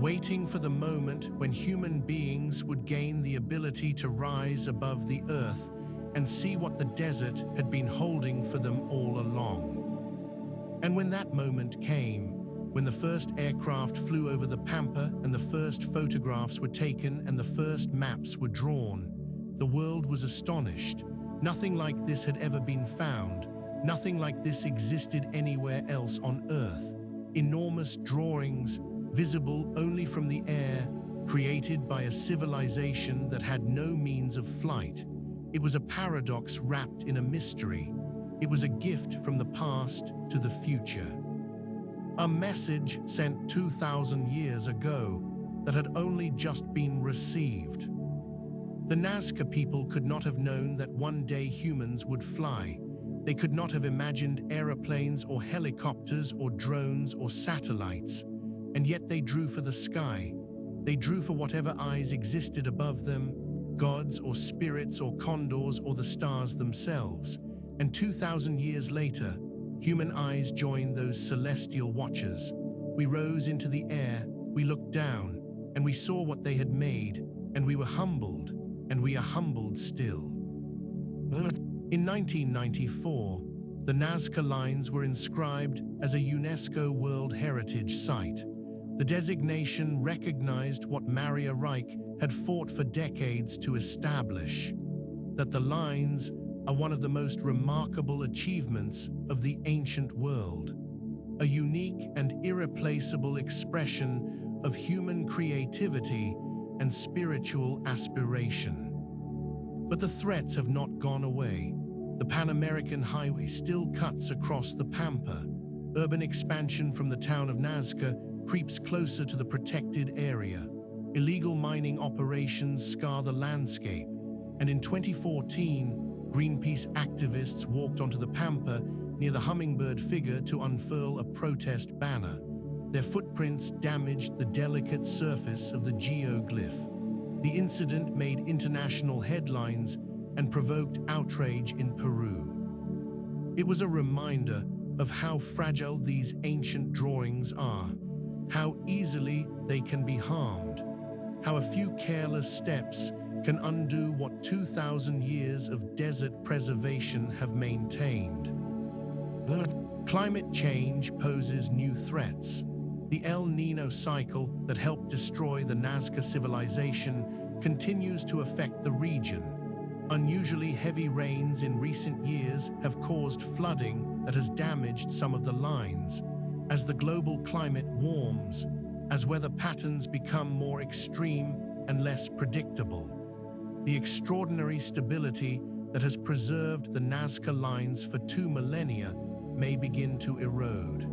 waiting for the moment when human beings would gain the ability to rise above the earth and see what the desert had been holding for them all along. And when that moment came, when the first aircraft flew over the Pampa and the first photographs were taken and the first maps were drawn, the world was astonished. Nothing like this had ever been found. Nothing like this existed anywhere else on Earth. Enormous drawings, visible only from the air, created by a civilization that had no means of flight. It was a paradox wrapped in a mystery. It was a gift from the past to the future. A message sent 2,000 years ago that had only just been received. The Nazca people could not have known that one day humans would fly. They could not have imagined aeroplanes or helicopters or drones or satellites. And yet they drew for the sky. They drew for whatever eyes existed above them, gods or spirits or condors or the stars themselves. And 2,000 years later, human eyes joined those celestial watchers. We rose into the air, we looked down, and we saw what they had made, and we were humbled, and we are humbled still. In 1994, the Nazca Lines were inscribed as a UNESCO World Heritage Site. The designation recognized what Reiche had fought for decades to establish, that the lines are one of the most remarkable achievements of the ancient world, a unique and irreplaceable expression of human creativity and spiritual aspiration. But the threats have not gone away. The Pan-American Highway still cuts across the Pampa. Urban expansion from the town of Nazca creeps closer to the protected area. Illegal mining operations scar the landscape. And in 2014, Greenpeace activists walked onto the Pampa near the Hummingbird figure to unfurl a protest banner. Their footprints damaged the delicate surface of the geoglyph. The incident made international headlines and provoked outrage in Peru. It was a reminder of how fragile these ancient drawings are, how easily they can be harmed, how a few careless steps can undo what 2,000 years of desert preservation have maintained. Climate change poses new threats. The El Niño cycle that helped destroy the Nazca civilization continues to affect the region. Unusually heavy rains in recent years have caused flooding that has damaged some of the lines. As the global climate warms, as weather patterns become more extreme and less predictable, the extraordinary stability that has preserved the Nazca Lines for 2 millennia may begin to erode.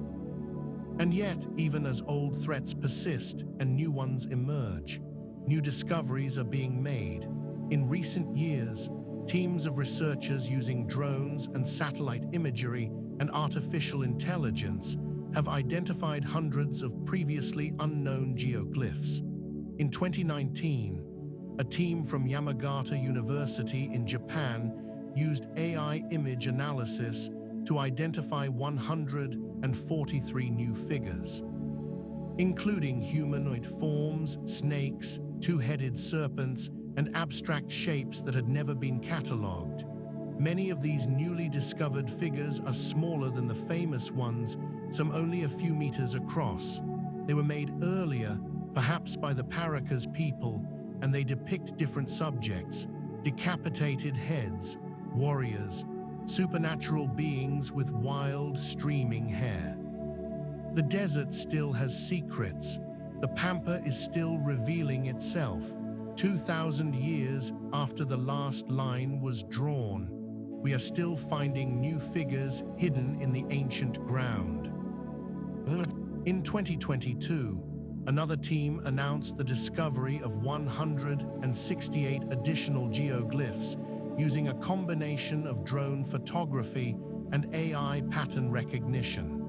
And yet, even as old threats persist and new ones emerge, new discoveries are being made. In recent years, teams of researchers using drones and satellite imagery and artificial intelligence have identified hundreds of previously unknown geoglyphs. In 2019, a team from Yamagata University in Japan used AI image analysis to identify 143 new figures, including humanoid forms, snakes, two-headed serpents, and abstract shapes that had never been catalogued. Many of these newly discovered figures are smaller than the famous ones, some only a few meters across. They were made earlier, perhaps by the Paracas people, and they depict different subjects: decapitated heads, warriors, supernatural beings with wild, streaming hair. The desert still has secrets. The Pampa is still revealing itself. 2,000 years after the last line was drawn, we are still finding new figures hidden in the ancient ground. In 2022, another team announced the discovery of 168 additional geoglyphs using a combination of drone photography and AI pattern recognition.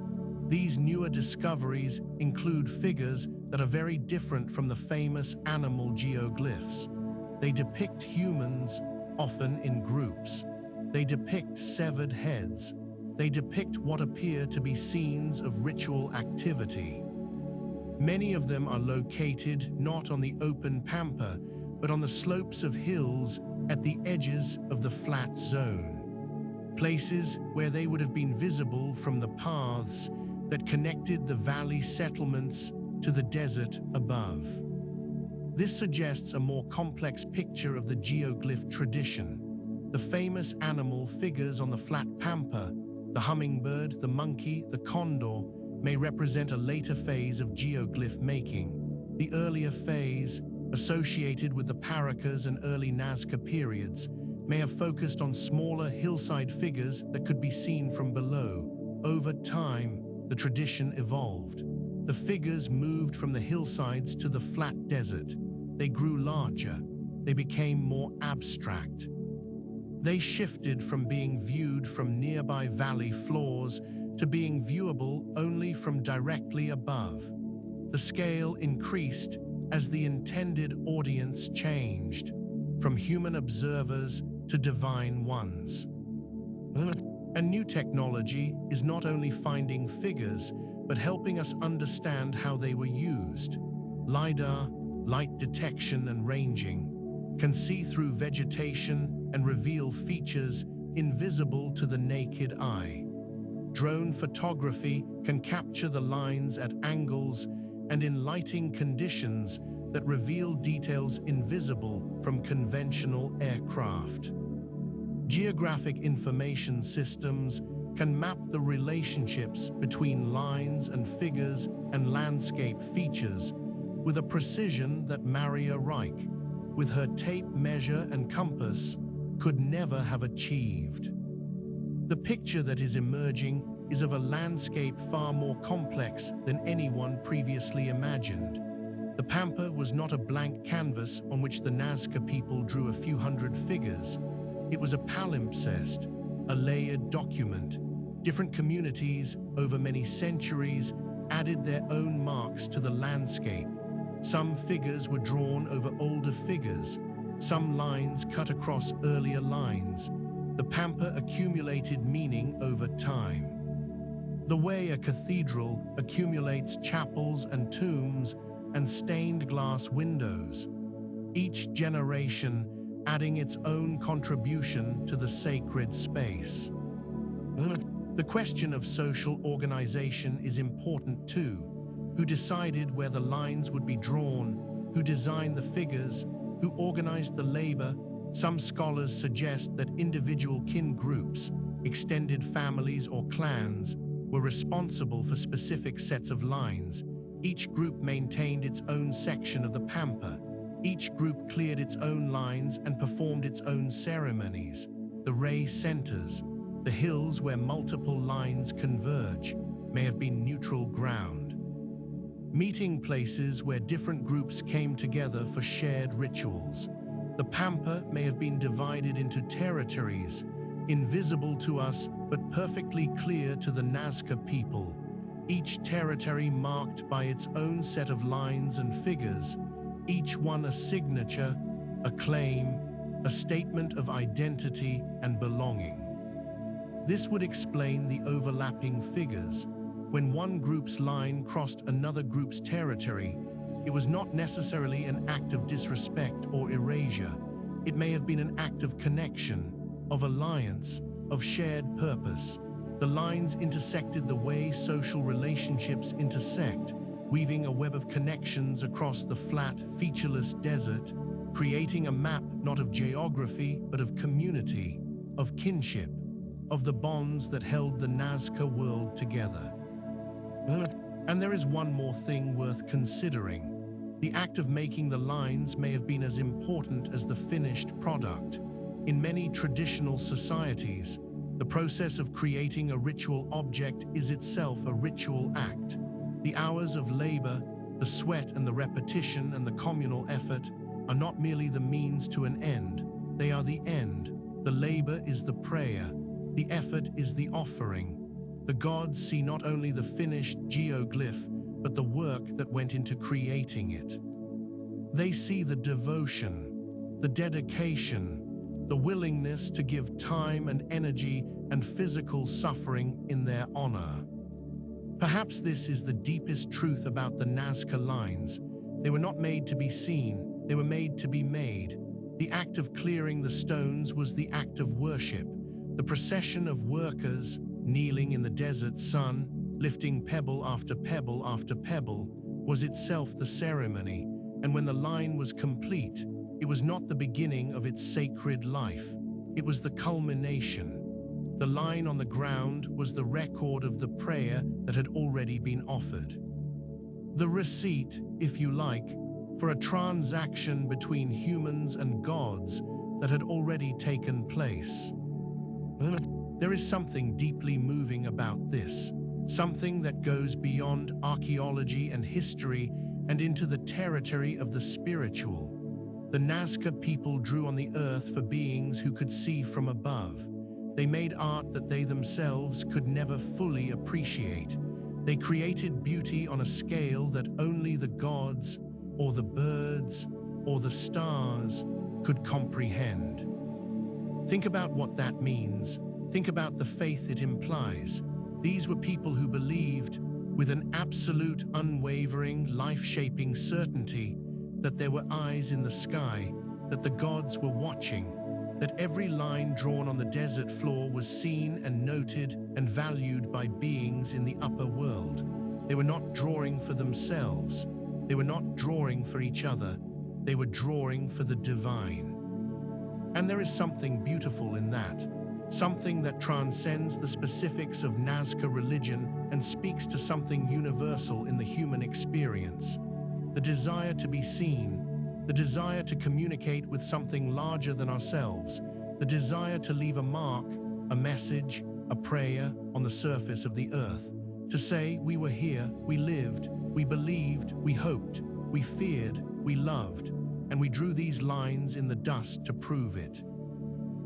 These newer discoveries include figures that are very different from the famous animal geoglyphs. They depict humans, often in groups. They depict severed heads. They depict what appear to be scenes of ritual activity. Many of them are located not on the open pampa, but on the slopes of hills at the edges of the flat zone, places where they would have been visible from the paths that connected the valley settlements to the desert above. This suggests a more complex picture of the geoglyph tradition. The famous animal figures on the flat pampa, the hummingbird, the monkey, the condor, may represent a later phase of geoglyph making. The earlier phase, associated with the Paracas and early Nazca periods, may have focused on smaller hillside figures that could be seen from below. Over time, the tradition evolved. The figures moved from the hillsides to the flat desert. They grew larger. They became more abstract. They shifted from being viewed from nearby valley floors to being viewable only from directly above. The scale increased as the intended audience changed, from human observers to divine ones. And new technology is not only finding figures, but helping us understand how they were used. LiDAR, light detection and ranging, can see through vegetation and reveal features invisible to the naked eye. Drone photography can capture the lines at angles and in lighting conditions that reveal details invisible from conventional aircraft. Geographic information systems can map the relationships between lines and figures and landscape features with a precision that Reiche, with her tape measure and compass, could never have achieved. The picture that is emerging is of a landscape far more complex than anyone previously imagined. The Pampa was not a blank canvas on which the Nazca people drew a few hundred figures. It was a palimpsest, a layered document. Different communities, over many centuries, added their own marks to the landscape. Some figures were drawn over older figures, Some lines cut across earlier lines. The Pampa accumulated meaning over time. The way a cathedral accumulates chapels and tombs and stained glass windows, each generation adding its own contribution to the sacred space. The question of social organization is important too. Who decided where the lines would be drawn? Who designed the figures? Who organized the labor? Some scholars suggest that individual kin groups, extended families or clans, were responsible for specific sets of lines. Each group maintained its own section of the Pampa. Each group cleared its own lines and performed its own ceremonies. The Reiche centers, the hills where multiple lines converge, may have been neutral ground. Meeting places where different groups came together for shared rituals. The Pampa may have been divided into territories, invisible to us but perfectly clear to the Nazca people. Each territory marked by its own set of lines and figures, each one a signature, a claim, a statement of identity and belonging. This would explain the overlapping figures. When one group's line crossed another group's territory, it was not necessarily an act of disrespect or erasure. It may have been an act of connection, of alliance, of shared purpose. The lines intersected the way social relationships intersect, weaving a web of connections across the flat, featureless desert, creating a map not of geography but of community, of kinship, of the bonds that held the Nazca world together. And there is one more thing worth considering. The act of making the lines may have been as important as the finished product. In many traditional societies, the process of creating a ritual object is itself a ritual act. The hours of labor, the sweat and the repetition and the communal effort are not merely the means to an end, they are the end. The labor is the prayer, the effort is the offering. The gods see not only the finished geoglyph, but the work that went into creating it. They see the devotion, the dedication, the willingness to give time and energy and physical suffering in their honor. Perhaps this is the deepest truth about the Nazca lines. They were not made to be seen, they were made to be made. The act of clearing the stones was the act of worship. The procession of workers, kneeling in the desert sun, lifting pebble after pebble after pebble, was itself the ceremony, and when the line was complete, it was not the beginning of its sacred life, it was the culmination. The line on the ground was the record of the prayer that had already been offered. The receipt, if you like, for a transaction between humans and gods that had already taken place. There is something deeply moving about this, something that goes beyond archaeology and history and into the territory of the spiritual. The Nazca people drew on the earth for beings who could see from above. They made art that they themselves could never fully appreciate. They created beauty on a scale that only the gods, or the birds, or the stars could comprehend. Think about what that means. Think about the faith it implies. These were people who believed, with an absolute, unwavering, life-shaping certainty, that there were eyes in the sky, that the gods were watching, that every line drawn on the desert floor was seen and noted and valued by beings in the upper world. They were not drawing for themselves. They were not drawing for each other. They were drawing for the divine. And there is something beautiful in that. Something that transcends the specifics of Nazca religion and speaks to something universal in the human experience. The desire to be seen, the desire to communicate with something larger than ourselves, the desire to leave a mark, a message, a prayer on the surface of the earth, to say we were here, we lived, we believed, we hoped, we feared, we loved, and we drew these lines in the dust to prove it.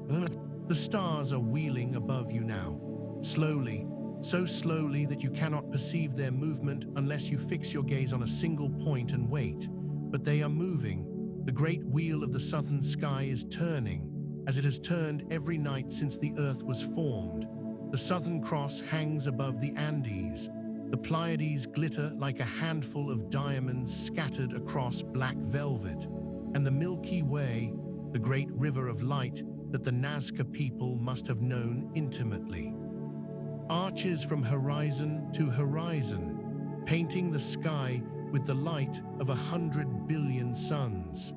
The stars are wheeling above you now, slowly, so slowly that you cannot perceive their movement unless you fix your gaze on a single point and wait. But they are moving. The great wheel of the southern sky is turning, as it has turned every night since the earth was formed. The Southern Cross hangs above the Andes. The Pleiades glitter like a handful of diamonds scattered across black velvet. And the Milky Way, the great river of light that the Nazca people must have known intimately, arches from horizon to horizon, painting the sky with the light of 100 billion suns.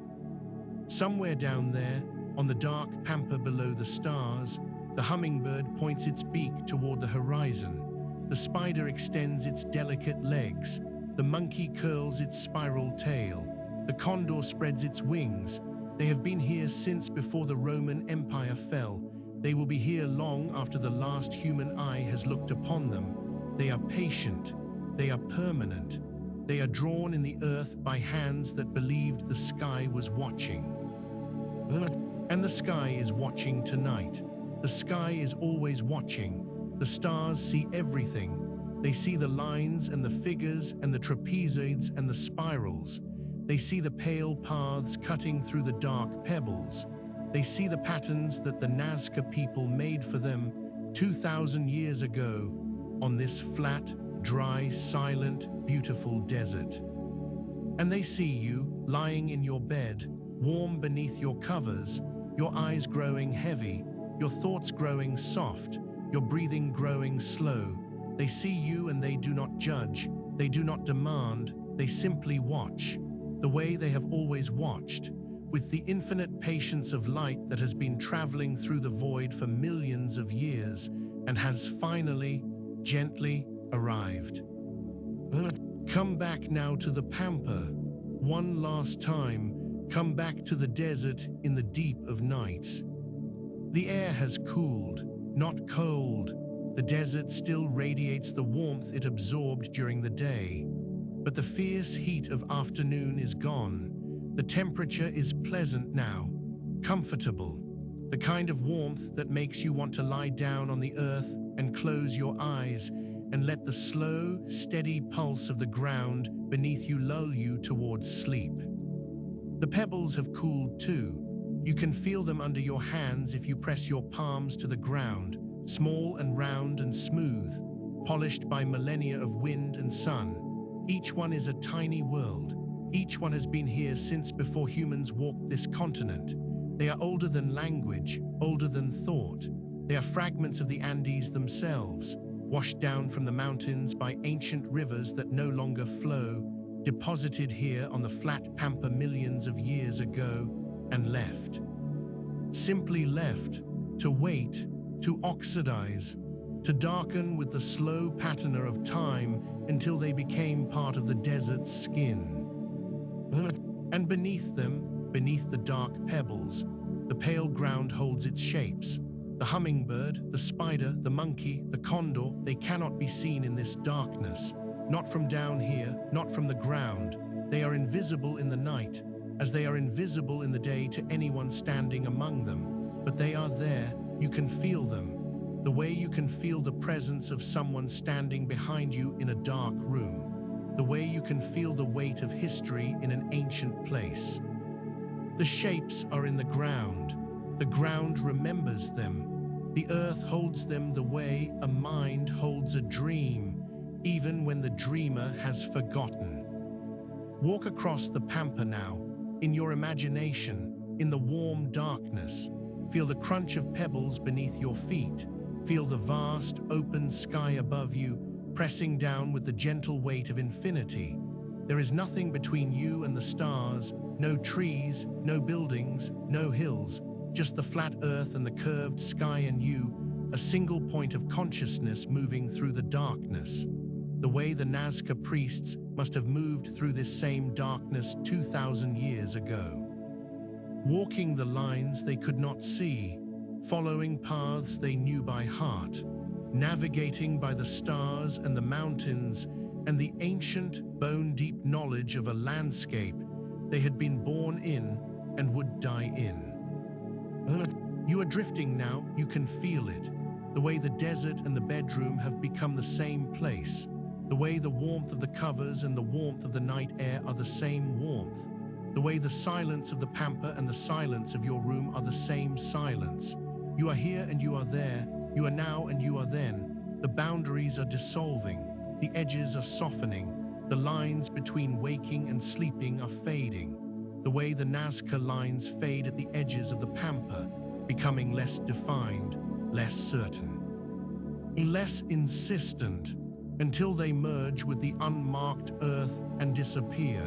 Somewhere down there, on the dark pampa below the stars, the hummingbird points its beak toward the horizon. The spider extends its delicate legs. The monkey curls its spiral tail. The condor spreads its wings. They have been here since before the Roman Empire fell. They will be here long after the last human eye has looked upon them. They are patient. They are permanent. They are drawn in the earth by hands that believed the sky was watching. And the sky is watching tonight. The sky is always watching. The stars see everything. They see the lines and the figures and the trapezoids and the spirals. They see the pale paths cutting through the dark pebbles. They see the patterns that the Nazca people made for them 2,000 years ago on this flat, dry, silent, beautiful desert. And they see you lying in your bed, warm beneath your covers, your eyes growing heavy, your thoughts growing soft, your breathing growing slow. They see you and they do not judge, they do not demand, they simply watch, the way they have always watched, with the infinite patience of light that has been traveling through the void for millions of years and has finally, gently arrived. Come back now to the Pampa, one last time, come back to the desert in the deep of night. The air has cooled, not cold. The desert still radiates the warmth it absorbed during the day. But the fierce heat of afternoon is gone. The temperature is pleasant now, comfortable. The kind of warmth that makes you want to lie down on the earth and close your eyes and let the slow, steady pulse of the ground beneath you lull you towards sleep. The pebbles have cooled too. You can feel them under your hands if you press your palms to the ground, small and round and smooth, polished by millennia of wind and sun. Each one is a tiny world. Each one has been here since before humans walked this continent. They are older than language, older than thought. They are fragments of the Andes themselves, washed down from the mountains by ancient rivers that no longer flow, deposited here on the flat pampa millions of years ago, and left. Simply left, to wait, to oxidize, to darken with the slow patterner of time until they became part of the desert's skin. And beneath them, beneath the dark pebbles, the pale ground holds its shapes. The hummingbird, the spider, the monkey, the condor, they cannot be seen in this darkness. Not from down here, not from the ground. They are invisible in the night, as they are invisible in the day to anyone standing among them. But they are there, you can feel them. The way you can feel the presence of someone standing behind you in a dark room. The way you can feel the weight of history in an ancient place. The shapes are in the ground. The ground remembers them. The earth holds them the way a mind holds a dream, even when the dreamer has forgotten. Walk across the Pampa now, in your imagination, in the warm darkness. Feel the crunch of pebbles beneath your feet. Feel the vast, open sky above you, pressing down with the gentle weight of infinity. There is nothing between you and the stars, no trees, no buildings, no hills, just the flat earth and the curved sky and you, a single point of consciousness moving through the darkness. The way the Nazca priests must have moved through this same darkness 2,000 years ago. Walking the lines they could not see, following paths they knew by heart, navigating by the stars and the mountains and the ancient, bone-deep knowledge of a landscape they had been born in and would die in. You are drifting now, you can feel it. The way the desert and the bedroom have become the same place. The way the warmth of the covers and the warmth of the night air are the same warmth. The way the silence of the Pampa and the silence of your room are the same silence. You are here and you are there. You are now and you are then. The boundaries are dissolving. The edges are softening. The lines between waking and sleeping are fading. The way the Nazca lines fade at the edges of the Pampa, becoming less defined, less certain, less insistent, until they merge with the unmarked earth and disappear.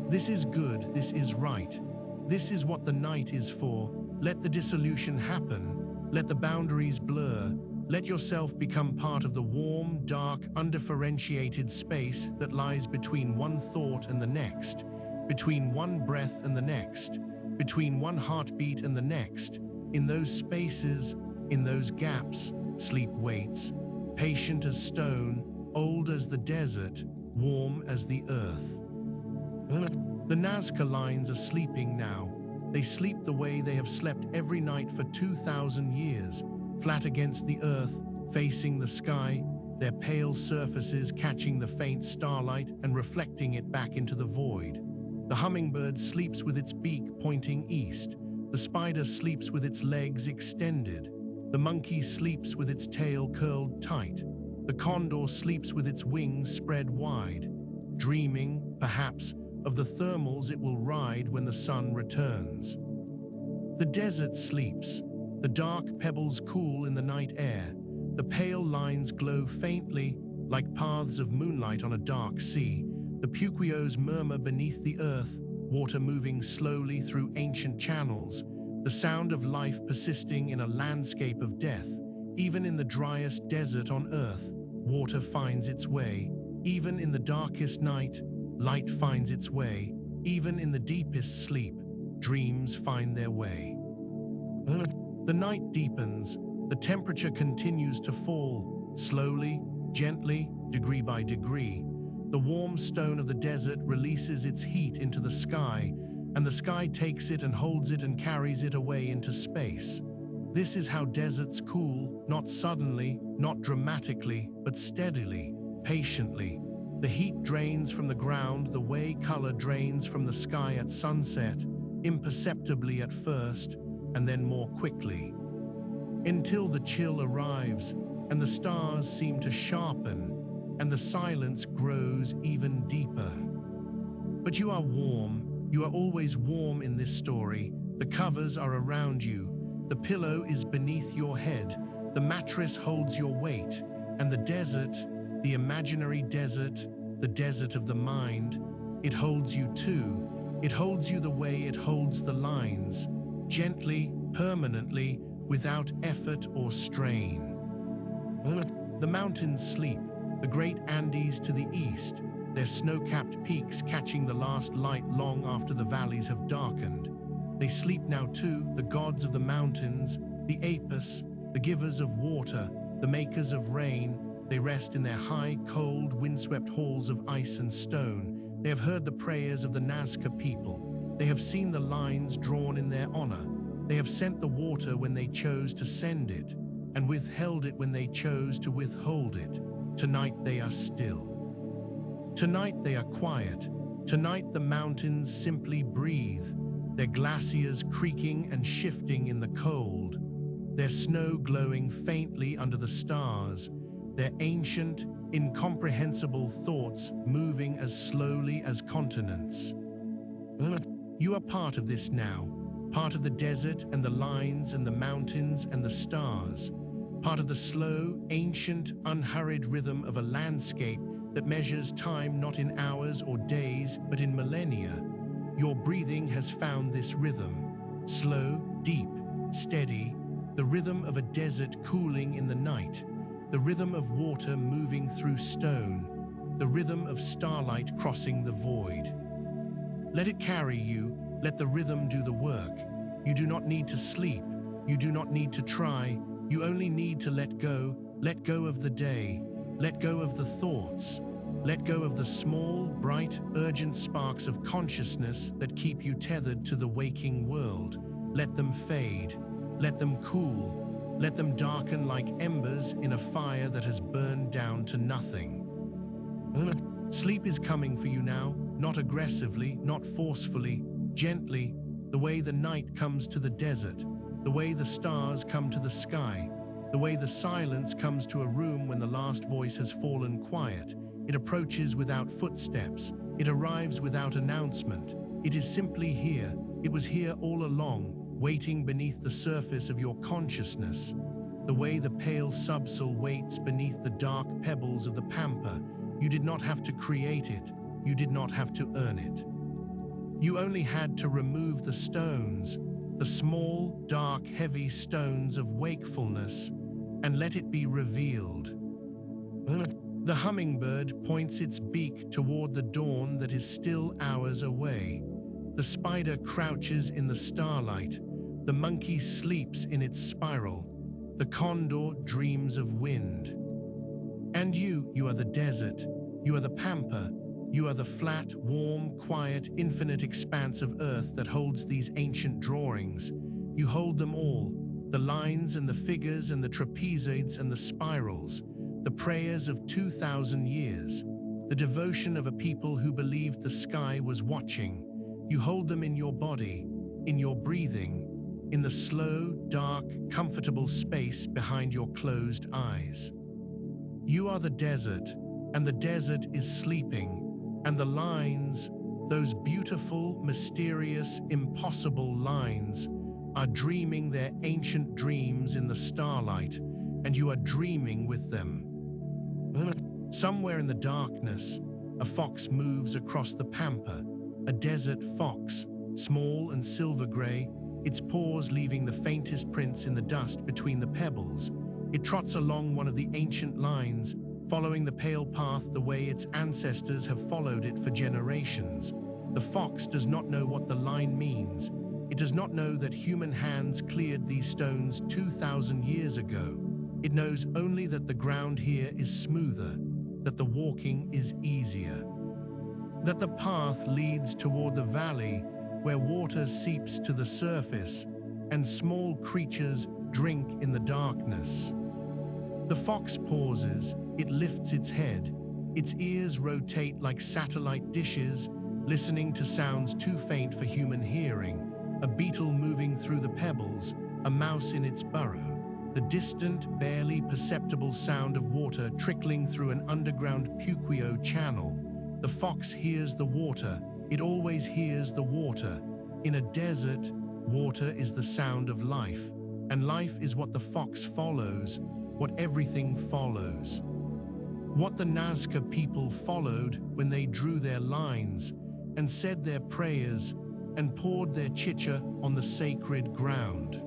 This is good, this is right. This is what the night is for. Let the dissolution happen. Let the boundaries blur. Let yourself become part of the warm, dark, undifferentiated space that lies between one thought and the next, between one breath and the next, between one heartbeat and the next. In those spaces, in those gaps, sleep waits, patient as stone, old as the desert, warm as the earth. The Nazca lines are sleeping now. They sleep the way they have slept every night for 2,000 years, flat against the earth, facing the sky, their pale surfaces catching the faint starlight and reflecting it back into the void. The hummingbird sleeps with its beak pointing east. The spider sleeps with its legs extended. The monkey sleeps with its tail curled tight. The condor sleeps with its wings spread wide, dreaming, perhaps, of the thermals it will ride when the sun returns. The desert sleeps. The dark pebbles cool in the night air. The pale lines glow faintly, like paths of moonlight on a dark sea. The puquios murmur beneath the earth, water moving slowly through ancient channels. The sound of life persisting in a landscape of death. Even in the driest desert on earth, water finds its way. Even in the darkest night, light finds its way. Even in the deepest sleep, dreams find their way. The night deepens. The temperature continues to fall, slowly, gently, degree by degree. The warm stone of the desert releases its heat into the sky, and the sky takes it and holds it and carries it away into space. This is how deserts cool, not suddenly, not dramatically, but steadily, patiently. The heat drains from the ground the way color drains from the sky at sunset, imperceptibly at first, and then more quickly, until the chill arrives, and the stars seem to sharpen, and the silence grows even deeper. But you are warm. You are always warm in this story. The covers are around you. The pillow is beneath your head. The mattress holds your weight. And the desert, the imaginary desert, the desert of the mind, it holds you too. It holds you the way it holds the lines, gently, permanently, without effort or strain. The mountains sleep, the great Andes to the east, their snow-capped peaks catching the last light long after the valleys have darkened. They sleep now too, the gods of the mountains, the Apis, the givers of water, the makers of rain. They rest in their high, cold, windswept halls of ice and stone. They have heard the prayers of the Nazca people. They have seen the lines drawn in their honor. They have sent the water when they chose to send it, and withheld it when they chose to withhold it. Tonight they are still. Tonight they are quiet. Tonight the mountains simply breathe, their glaciers creaking and shifting in the cold, their snow glowing faintly under the stars, their ancient, incomprehensible thoughts moving as slowly as continents. You are part of this now, part of the desert and the lines and the mountains and the stars, part of the slow, ancient, unhurried rhythm of a landscape that measures time not in hours or days, but in millennia. Your breathing has found this rhythm, slow, deep, steady, the rhythm of a desert cooling in the night, the rhythm of water moving through stone, the rhythm of starlight crossing the void. Let it carry you, let the rhythm do the work. You do not need to sleep, you do not need to try, you only need to let go of the day, let go of the thoughts, let go of the small, bright, urgent sparks of consciousness that keep you tethered to the waking world. Let them fade, let them cool, let them darken like embers in a fire that has burned down to nothing. Sleep is coming for you now, not aggressively, not forcefully, gently, the way the night comes to the desert, the way the stars come to the sky, the way the silence comes to a room when the last voice has fallen quiet. It approaches without footsteps. It arrives without announcement. It is simply here. It was here all along, waiting beneath the surface of your consciousness. The way the pale subsoul waits beneath the dark pebbles of the Pampa. You did not have to create it. You did not have to earn it. You only had to remove the stones, the small, dark, heavy stones of wakefulness, and let it be revealed. The hummingbird points its beak toward the dawn that is still hours away. The spider crouches in the starlight. The monkey sleeps in its spiral. The condor dreams of wind. And you are the desert. You are the Pampa. You are the flat, warm, quiet, infinite expanse of earth that holds these ancient drawings. You hold them all, the lines and the figures and the trapezoids and the spirals, the prayers of 2,000 years, the devotion of a people who believed the sky was watching. You hold them in your body, in your breathing, in the slow, dark, comfortable space behind your closed eyes. You are the desert, and the desert is sleeping. And the lines, those beautiful, mysterious, impossible lines, are dreaming their ancient dreams in the starlight, and you are dreaming with them. Somewhere in the darkness, a fox moves across the Pampa, a desert fox, small and silver gray, its paws leaving the faintest prints in the dust between the pebbles. It trots along one of the ancient lines, following the pale path the way its ancestors have followed it for generations. The fox does not know what the line means. It does not know that human hands cleared these stones 2,000 years ago. It knows only that the ground here is smoother, that the walking is easier, that the path leads toward the valley where water seeps to the surface and small creatures drink in the darkness. The fox pauses. It lifts its head. Its ears rotate like satellite dishes, listening to sounds too faint for human hearing. A beetle moving through the pebbles, a mouse in its burrow, the distant, barely perceptible sound of water trickling through an underground Puquio channel. The fox hears the water. It always hears the water. In a desert, water is the sound of life, and life is what the fox follows, what everything follows. What the Nazca people followed when they drew their lines and said their prayers and poured their chicha on the sacred ground.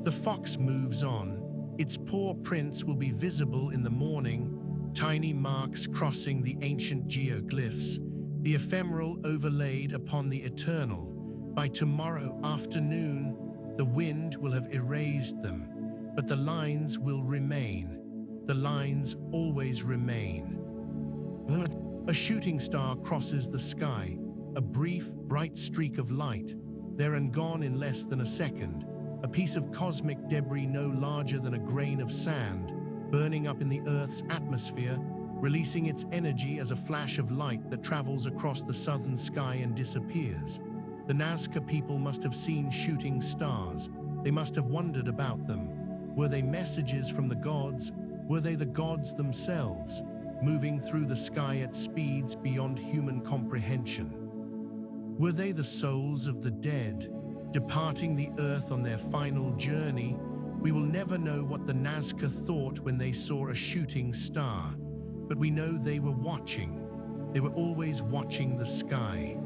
The fox moves on. Its paw prints will be visible in the morning, tiny marks crossing the ancient geoglyphs, the ephemeral overlaid upon the eternal. By tomorrow afternoon, the wind will have erased them, but the lines will remain. The lines always remain. A shooting star crosses the sky, a brief, bright streak of light, there and gone in less than a second, a piece of cosmic debris no larger than a grain of sand, burning up in the Earth's atmosphere, releasing its energy as a flash of light that travels across the southern sky and disappears. The Nazca people must have seen shooting stars. They must have wondered about them. Were they messages from the gods? Were they the gods themselves, moving through the sky at speeds beyond human comprehension? Were they the souls of the dead, departing the earth on their final journey? We will never know what the Nazca thought when they saw a shooting star, but we know they were watching. They were always watching the sky.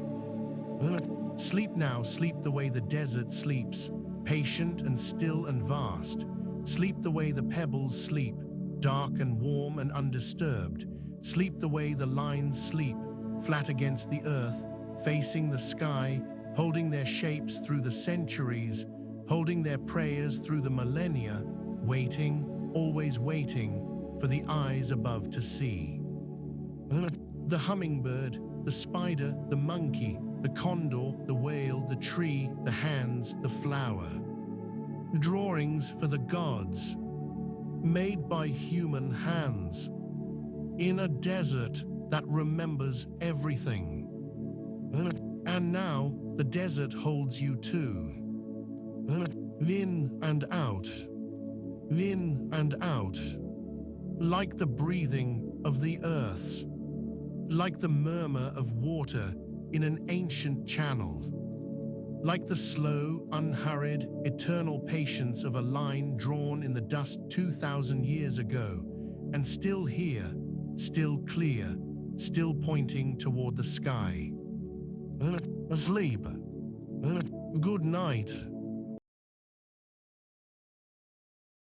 Sleep now, sleep the way the desert sleeps, patient and still and vast. Sleep the way the pebbles sleep, dark and warm and undisturbed. Sleep the way the lines sleep, flat against the earth, facing the sky, holding their shapes through the centuries, holding their prayers through the millennia, waiting, always waiting, for the eyes above to see. The hummingbird, the spider, the monkey, the condor, the whale, the tree, the hands, the flower. Drawings for the gods, made by human hands. In a desert, that remembers everything. And now the desert holds you too. In and out, in and out, like the breathing of the earth, like the murmur of water in an ancient channel, like the slow, unhurried, eternal patience of a line drawn in the dust 2,000 years ago, and still here, still clear, still pointing toward the sky. Asleep. Good night.